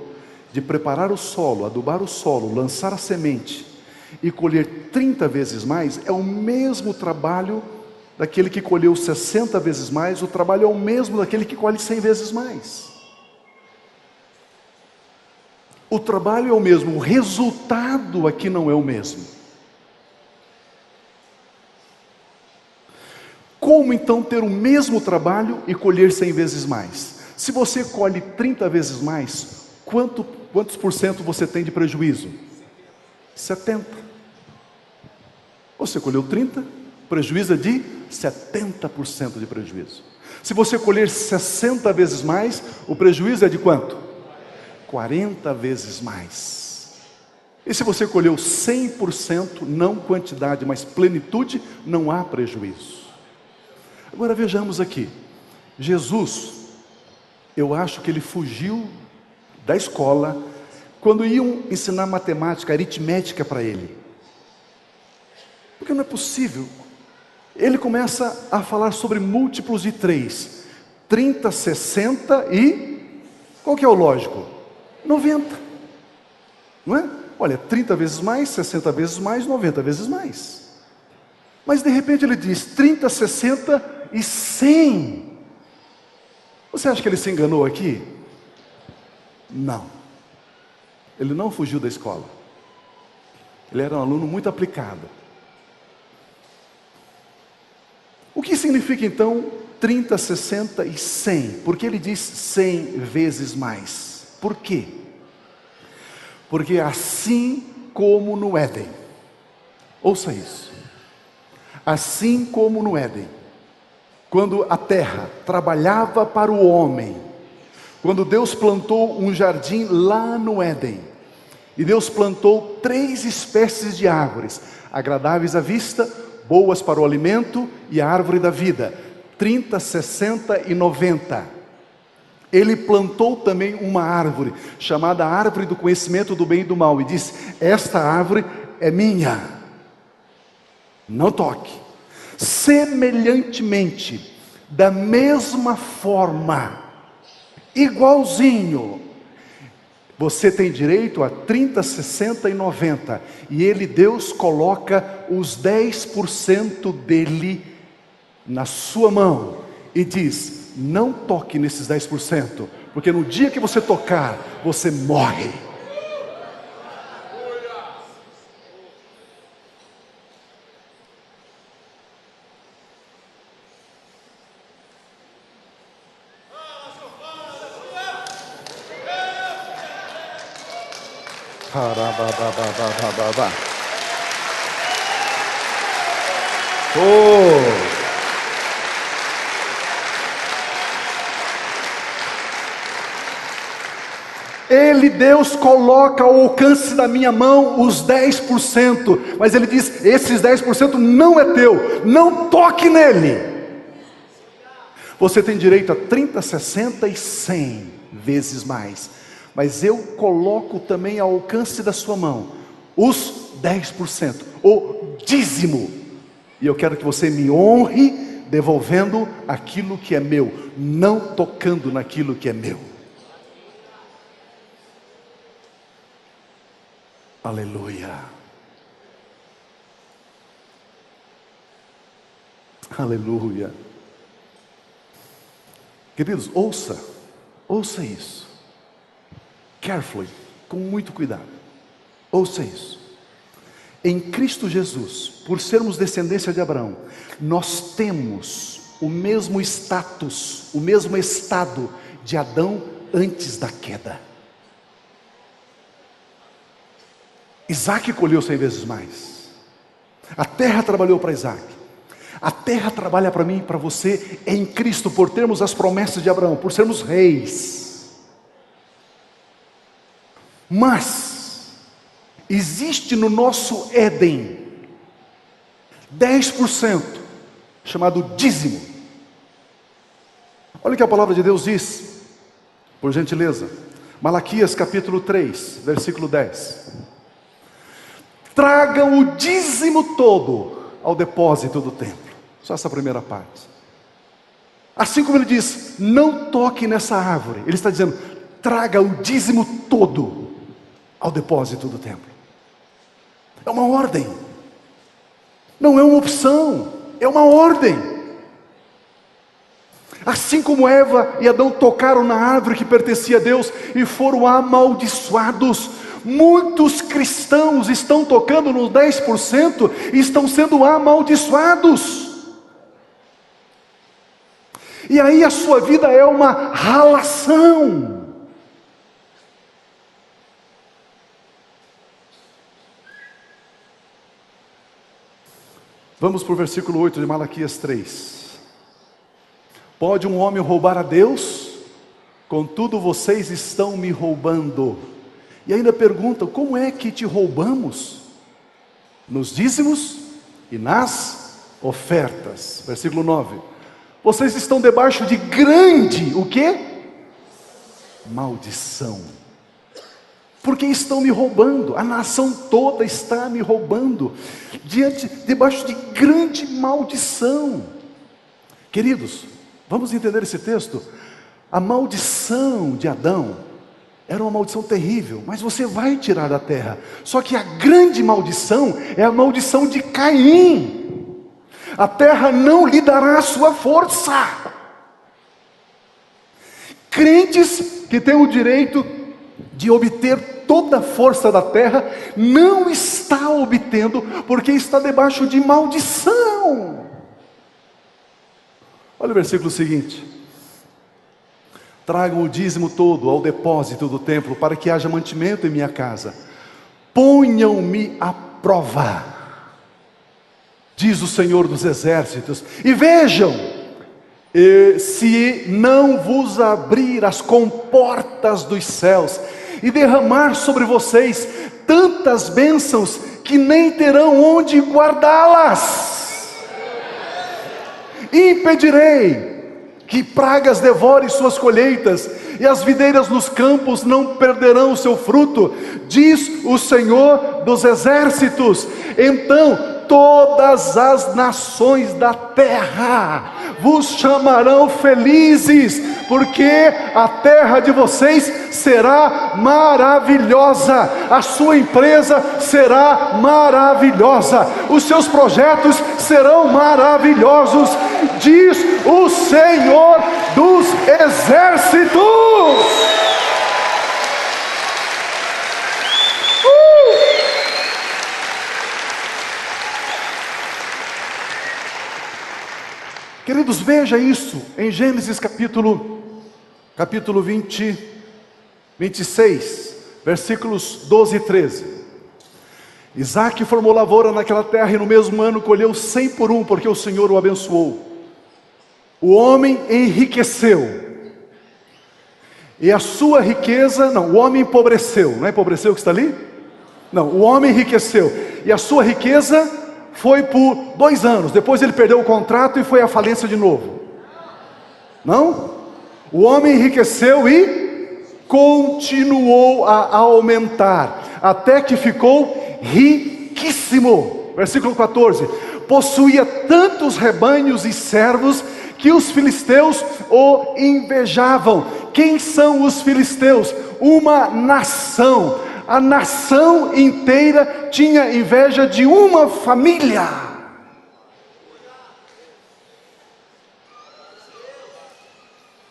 S1: de preparar o solo, adubar o solo, lançar a semente e colher 30 vezes mais é o mesmo trabalho daquele que colheu 60 vezes mais. O trabalho é o mesmo daquele que colhe 100 vezes mais. O trabalho é o mesmo, o resultado aqui não é o mesmo. Como então ter o mesmo trabalho e colher 100 vezes mais? Se você colhe 30 vezes mais, quantos por cento você tem de prejuízo? 70. Você colheu 30, O prejuízo é de 70% de prejuízo. Se você colher 60 vezes mais, o prejuízo é de quanto? 40 vezes mais. E se você colheu 100%, não quantidade, mas plenitude, não há prejuízo. Agora vejamos aqui. Jesus, eu acho que ele fugiu da escola quando iam ensinar matemática, aritmética para ele. Porque não é possível. Ele começa a falar sobre múltiplos de 3. 30, 60 e... qual que é o lógico? 90. Não é? Olha, 30 vezes mais, 60 vezes mais, 90 vezes mais. Mas de repente ele diz 30, 60 e 100. Você acha que ele se enganou aqui? Não. Ele não fugiu da escola. Ele era um aluno muito aplicado. O que significa então 30, 60 e 100? Por que ele diz 100 vezes mais? Por quê? Porque assim como no Éden, ouça isso, assim como no Éden, quando a terra trabalhava para o homem, quando Deus plantou um jardim lá no Éden, e Deus plantou 3 espécies de árvores, agradáveis à vista, boas para o alimento, e a árvore da vida, 30, 60 e 90. Ele plantou também uma árvore, chamada árvore do conhecimento do bem e do mal, e disse: esta árvore é minha, não toque. Semelhantemente, da mesma forma, igualzinho, você tem direito a 30, 60 e 90. E ele, Deus, coloca os 10% dele na sua mão e diz: não toque nesses 10%, porque no dia que você tocar, você morre. Oh! Ele, Deus, coloca ao alcance da minha mão os 10%, mas ele diz: esses 10% não é teu, não toque nele. Você tem direito a 30, 60 e 100 vezes mais, mas eu coloco também ao alcance da sua mão os 10%, o dízimo, e eu quero que você me honre devolvendo aquilo que é meu, não tocando naquilo que é meu. Aleluia. Aleluia. Queridos, ouça isso. Carefully, com muito cuidado. Ouça isso. Em Cristo Jesus, por sermos descendência de Abraão, nós temos o mesmo status, o mesmo estado de Adão antes da queda. Isaac colheu 100 vezes mais. A terra trabalhou para Isaac. A terra trabalha para mim e para você em Cristo, por termos as promessas de Abraão, por sermos reis. Mas existe no nosso Éden 10% chamado dízimo. Olha o que a palavra de Deus diz, por gentileza. Malaquias capítulo 3, versículo 10. Tragam o dízimo todo ao depósito do templo. Só essa primeira parte. Assim como ele diz, não toque nessa árvore, ele está dizendo, traga o dízimo todo ao depósito do templo. É uma ordem, não é uma opção, é uma ordem. Assim como Eva e Adão tocaram na árvore que pertencia a Deus e foram amaldiçoados, muitos cristãos estão tocando nos 10% e estão sendo amaldiçoados. E aí a sua vida é uma ralação. Vamos para o versículo 8 de Malaquias 3. Pode um homem roubar a Deus? Contudo vocês estão me roubando. E ainda perguntam, como é que te roubamos? Nos dízimos e nas ofertas. Versículo 9. Vocês estão debaixo de grande, o quê? Maldição. Porque estão me roubando, a nação toda está me roubando, debaixo de grande maldição. Queridos, vamos entender esse texto? A maldição de Adão era uma maldição terrível, mas você vai tirar da terra. Só que a grande maldição é a maldição de Caim. A terra não lhe dará a sua força. Crentes que têm o direito de obter toda a força da terra, não está obtendo, porque está debaixo de maldição. Olha o versículo seguinte: tragam o dízimo todo ao depósito do templo, para que haja mantimento em minha casa. Ponham-me à prova, diz o Senhor dos exércitos, e vejam, se não vos abrir as comportas dos céus, e derramar sobre vocês tantas bênçãos, que nem terão onde guardá-las. Impedirei que pragas devorem suas colheitas, e as videiras nos campos não perderão o seu fruto, diz o Senhor dos exércitos. Então todas as nações da terra vos chamarão felizes, porque a terra de vocês será maravilhosa, a sua empresa será maravilhosa, os seus projetos serão maravilhosos, diz o Senhor dos exércitos. Queridos, veja isso em Gênesis capítulo 26, versículos 12 e 13. Isaac formou lavoura naquela terra, e no mesmo ano colheu 100 por um, porque o Senhor o abençoou. O homem enriqueceu, e a sua riqueza, não, o homem empobreceu, não é empobreceu que está ali? Não, o homem enriqueceu, e a sua riqueza foi por 2 anos, depois ele perdeu o contrato e foi à falência de novo. Não? O homem enriqueceu e continuou a aumentar, até que ficou riquíssimo. Versículo 14: possuía tantos rebanhos e servos, que os filisteus o invejavam. Quem são os filisteus? Uma nação. A nação inteira tinha inveja de uma família.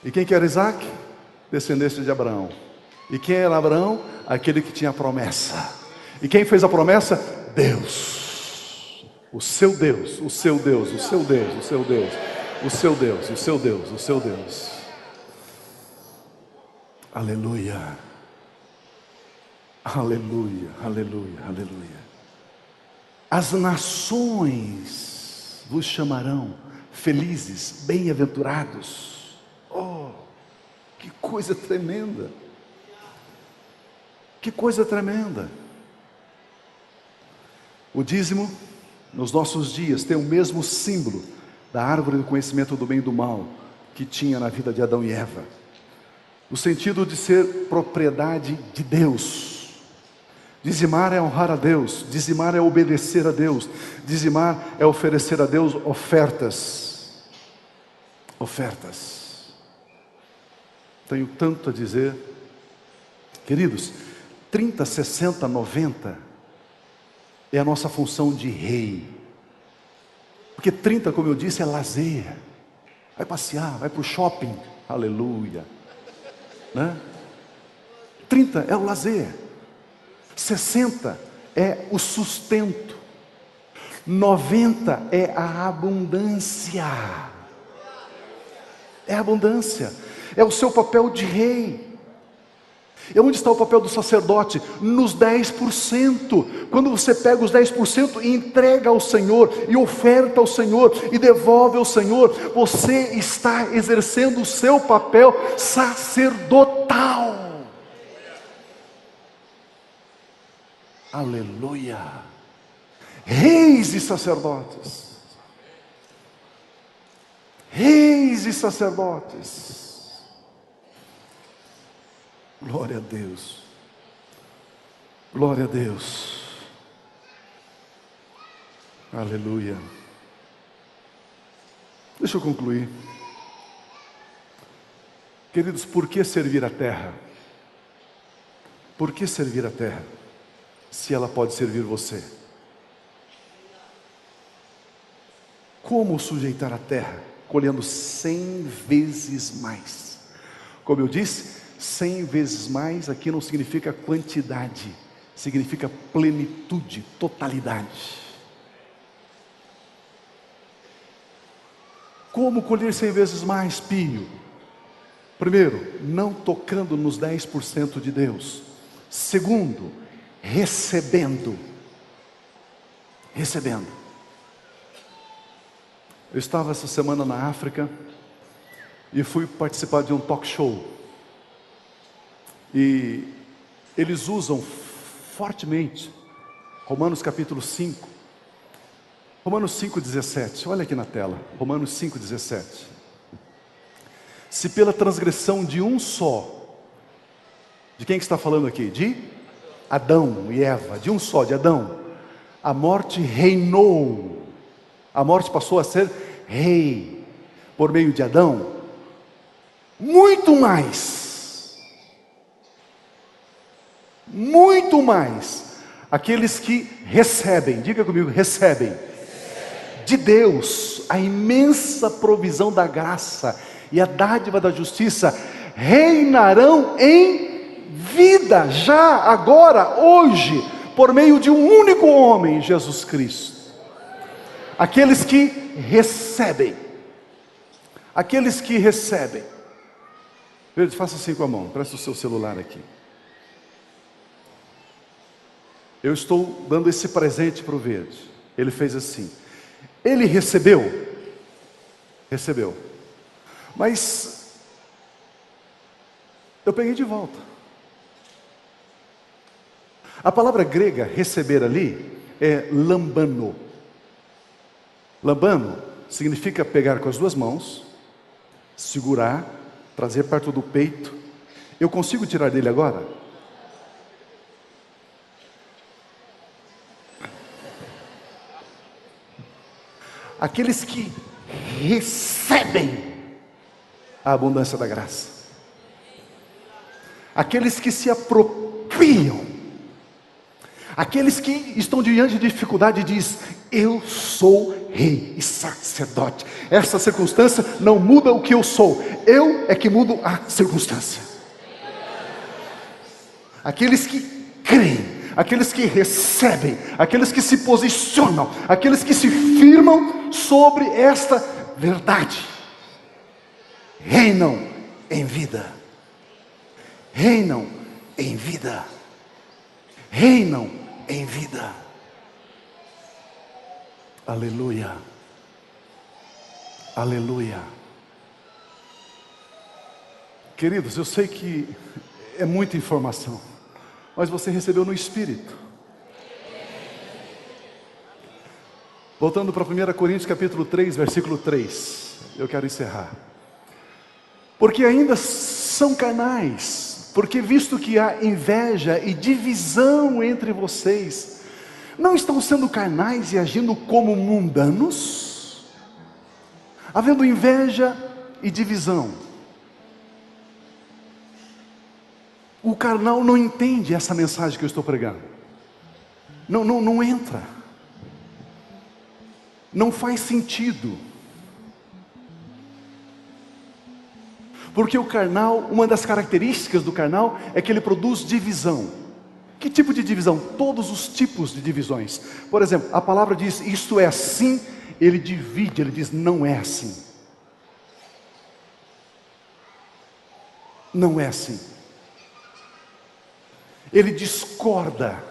S1: E quem que era Isaac? Descendente de Abraão. E quem era Abraão? Aquele que tinha a promessa. E quem fez a promessa? Deus. O seu Deus, o seu Deus, o seu Deus, o seu Deus, o seu Deus, o seu Deus, o seu Deus. Aleluia. Aleluia, aleluia, aleluia. As nações vos chamarão felizes, bem-aventurados. Oh, que coisa tremenda! Que coisa tremenda! O dízimo, nos nossos dias, tem o mesmo símbolo da árvore do conhecimento do bem e do mal que tinha na vida de Adão e Eva. No sentido de ser propriedade de Deus. Dizimar é honrar a Deus, dizimar é obedecer a Deus, dizimar é oferecer a Deus ofertas. Ofertas. Tenho tanto a dizer. Queridos, 30, 60, 90 é a nossa função de rei. Porque 30, como eu disse, é lazer. Vai passear, vai para o shopping. Aleluia. Né? 30 é o lazer. 60 é o sustento. 90 é a abundância. É a abundância. É o seu papel de rei. E onde está o papel do sacerdote? Nos 10%. Quando você pega os 10% e entrega ao Senhor, e oferta ao Senhor, e devolve ao Senhor, você está exercendo o seu papel sacerdotal. Aleluia. Reis e sacerdotes. Reis e sacerdotes. Glória a Deus. Glória a Deus. Aleluia. Deixa eu concluir. Queridos, por que servir a terra? Por que servir a terra, se ela pode servir você? Como sujeitar a terra? Colhendo 100 vezes mais. Como eu disse, 100 vezes mais aqui não significa quantidade, significa plenitude, totalidade. Como colher 100 vezes mais, Pio? Primeiro, não tocando nos 10% de Deus. Segundo, recebendo. Recebendo. Eu estava essa semana na África e fui participar de um talk show. E eles usam fortemente Romanos capítulo 5. Romanos 5,17. Olha aqui na tela. Romanos 5,17. Se pela transgressão de um só, de quem que está falando aqui? De Adão e Eva, de um só, de Adão, a morte reinou. A morte passou a ser rei por meio de Adão. Muito mais, aqueles que recebem, diga comigo, recebem de Deus a imensa provisão da graça e a dádiva da justiça, reinarão em vida, já, agora, hoje, por meio de um único homem, Jesus Cristo. Aqueles que recebem. Aqueles que recebem. Verde, faça assim com a mão, presta o seu celular aqui. Eu estou dando esse presente para o Verde. Ele fez assim. Ele recebeu. Recebeu. Mas eu peguei de volta. A palavra grega receber ali é lambano. Lambano significa pegar com as duas mãos, segurar, trazer perto do peito. Eu consigo tirar dele agora? Aqueles que recebem a abundância da graça. Aqueles que se apropriam. Aqueles que estão diante de dificuldade e diz: eu sou rei e sacerdote. Essa circunstância não muda o que eu sou. Eu é que mudo a circunstância. Aqueles que creem, aqueles que recebem, aqueles que se posicionam, aqueles que se firmam sobre esta verdade, reinam em vida. Reinam em vida. Reinam em vida. Aleluia. Aleluia. Queridos, eu sei que é muita informação, mas você recebeu no Espírito. Voltando para 1 Coríntios capítulo 3, versículo 3. Eu quero encerrar. Porque ainda são carnais, porque visto que há inveja e divisão entre vocês, não estão sendo carnais e agindo como mundanos? Havendo inveja e divisão. O carnal não entende essa mensagem que eu estou pregando. Não entra. Não faz sentido. Porque o carnal, uma das características do carnal é que ele produz divisão. Que tipo de divisão? Todos os tipos de divisões. Por exemplo, a palavra diz, isto é assim, ele divide, ele diz, não é assim. Não é assim. ele discorda,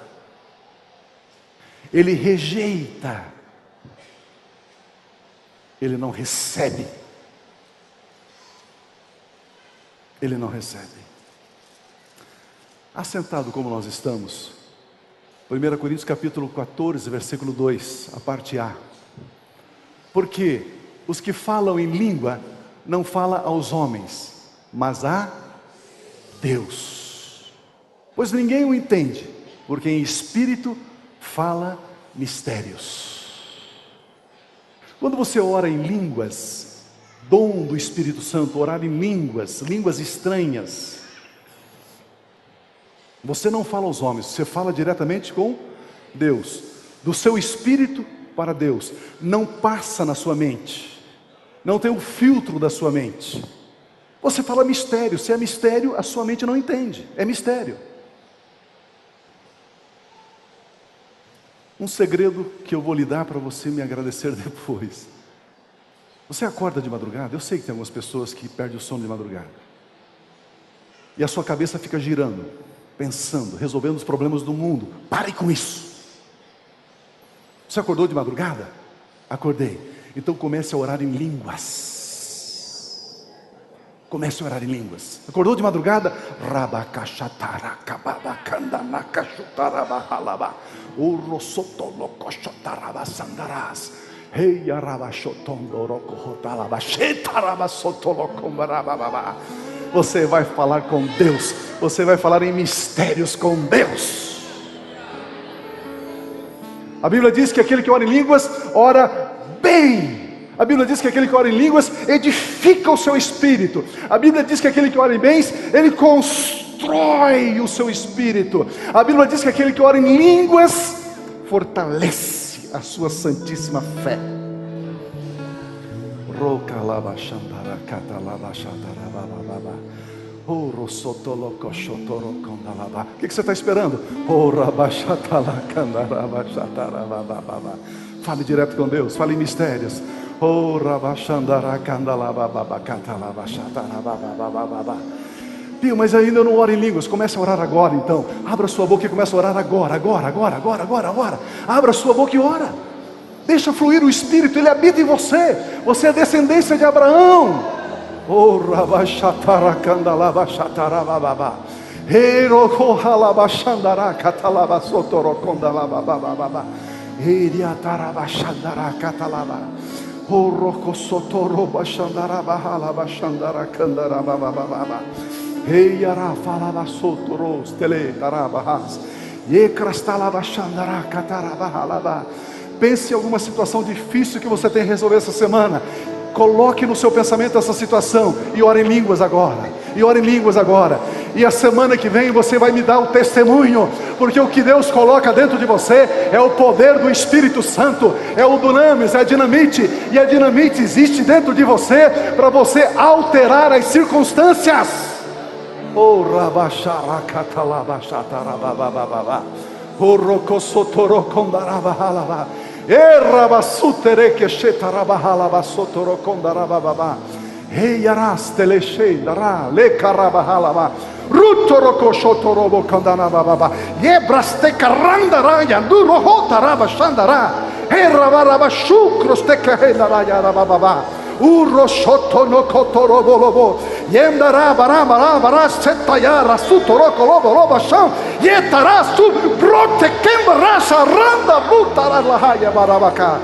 S1: ele rejeita, ele não recebe. Ele não recebe. Assentado como nós estamos, 1 Coríntios capítulo 14, versículo 2, a parte A. Porque os que falam em língua não falam aos homens, mas a Deus. Pois ninguém o entende, porque em espírito fala mistérios. Quando você ora em línguas, dom do Espírito Santo, orar em línguas, línguas estranhas, você não fala aos homens, você fala diretamente com Deus, do seu espírito para Deus, não passa na sua mente, não tem um filtro da sua mente. Você fala mistério, se é mistério, a sua mente não entende, é mistério. Um segredo que eu vou lhe dar para você me agradecer depois. Você acorda de madrugada, eu sei que tem algumas pessoas que perdem o sono de madrugada, e a sua cabeça fica girando, pensando, resolvendo os problemas do mundo. Pare com isso. Você acordou de madrugada? Acordei. Então comece a orar em línguas. Comece a orar em línguas. Acordou de madrugada? Você vai falar com Deus. Você vai falar em mistérios com Deus. A Bíblia diz que aquele que ora em línguas, ora bem. A Bíblia diz que aquele que ora em línguas, edifica o seu espírito. A Bíblia diz que aquele que ora em bens, ele constrói o seu espírito. A Bíblia diz que aquele que ora em línguas, fortalece a sua santíssima fé. O que você está esperando? Fale direto com Deus, fale em mistérios. Pio, mas ainda eu não oro em línguas. Comece a orar agora então. Abra sua boca e comece a orar agora. Abra sua boca e ora. Deixa fluir o Espírito, Ele habita em você. Você é descendência de Abraão. Pense em alguma situação difícil que você tem que resolver essa semana. Coloque no seu pensamento essa situação e ore em línguas agora. E a semana que vem você vai me dar o testemunho, porque o que Deus coloca dentro de você é o poder do Espírito Santo, é o dunamis, é a dinamite, e a dinamite existe dentro de você para você alterar as circunstâncias. Yendara bara bara setayara sutoroko lobo lobo sham yetarasu brote kembara saranda butara lahaya barabaka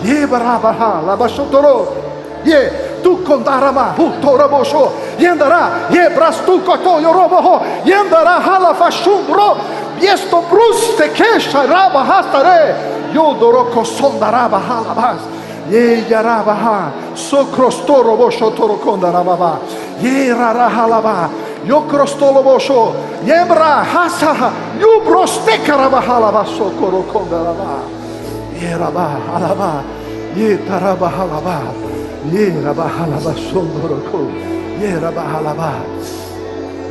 S1: yebarabaha labashotoro ye tu kondarama butorabosho yendara yebrastu koto yoroboho yendara halafashumbro yesto bruste kesha raba hastare yodoroko sondaraba halabas ye yarabaha sokrostoro boshotoro kondarababa ye rarahalaba yokrostolo bosho yembra hasa yubrostekaraba sokoro kondaraba ye raba halaba ye taraba halaba ye raba halaba sondoroko ye raba halaba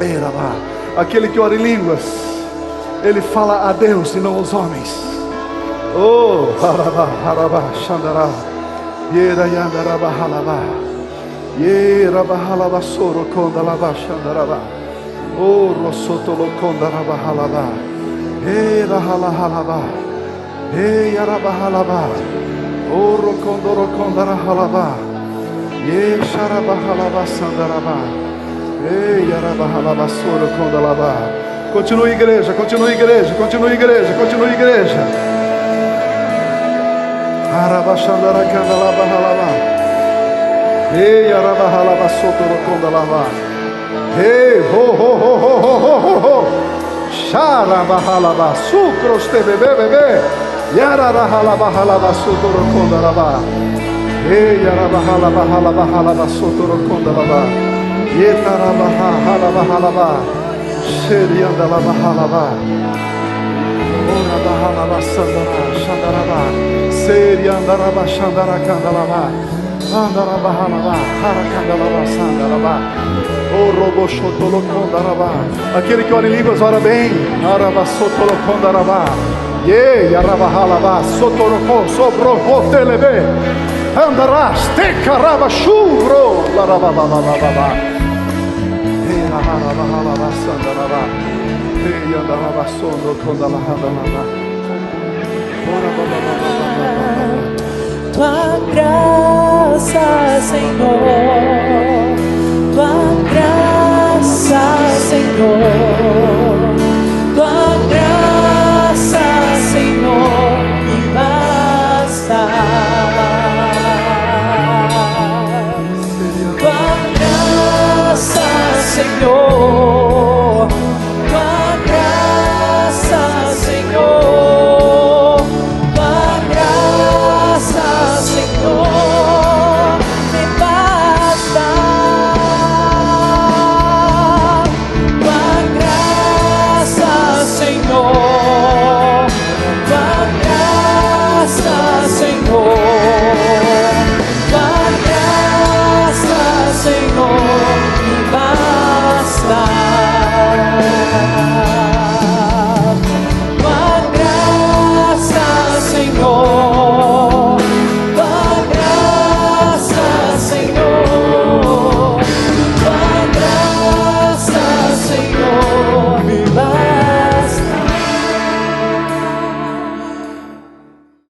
S1: eraba. Aquele que ora em línguas, ele fala a Deus e não aos homens. Oh, haraba haraba shandara yera yandaraba halaba ye rabahalaba soro konda laba shandaraba Oh, Rosotolokondarabhalaba. Hey, Rahalahalaba. Hey, Arabahalaba. Oh, Rokondorokondarabhalaba. Ye, Sharabahalaba Sandaraba. Ei, Arabahalaba Sorokondalaba. Continue igreja, continue igreja, continue igreja, continue igreja. Arabashandarakandabahalaba. Ei, Arabahalaba Sotorokondalaba. Ei, ho, ho, ho, ho, ho, ho, ho, ho. Sharabahalaba Sucros tebebe bebê. Yararahalaba Sotorokondalaba. Ei, Arabahalaba Sotorokondalaba. Yetarabahalaba. Seriandalabahalaba. Orabahalaba Sandara Shandaraba. Seriandaraba Shandarakandalaba. Andarabahalaba Harakandalaba Sandaraba. O Roboshotolokondaraba. Aquele que ora em línguas ora bem. Arabasotolokondaraba. Ye Arabahalaba Sotorokon Sobrokotelebe. Andaras Tekaraba Shuro Larababababa. Hey Arabahalaba Sandaraba. Hey Andaraba Sondo Kondalahandalaba.
S2: Tua graça, Senhor, tua graça, Senhor.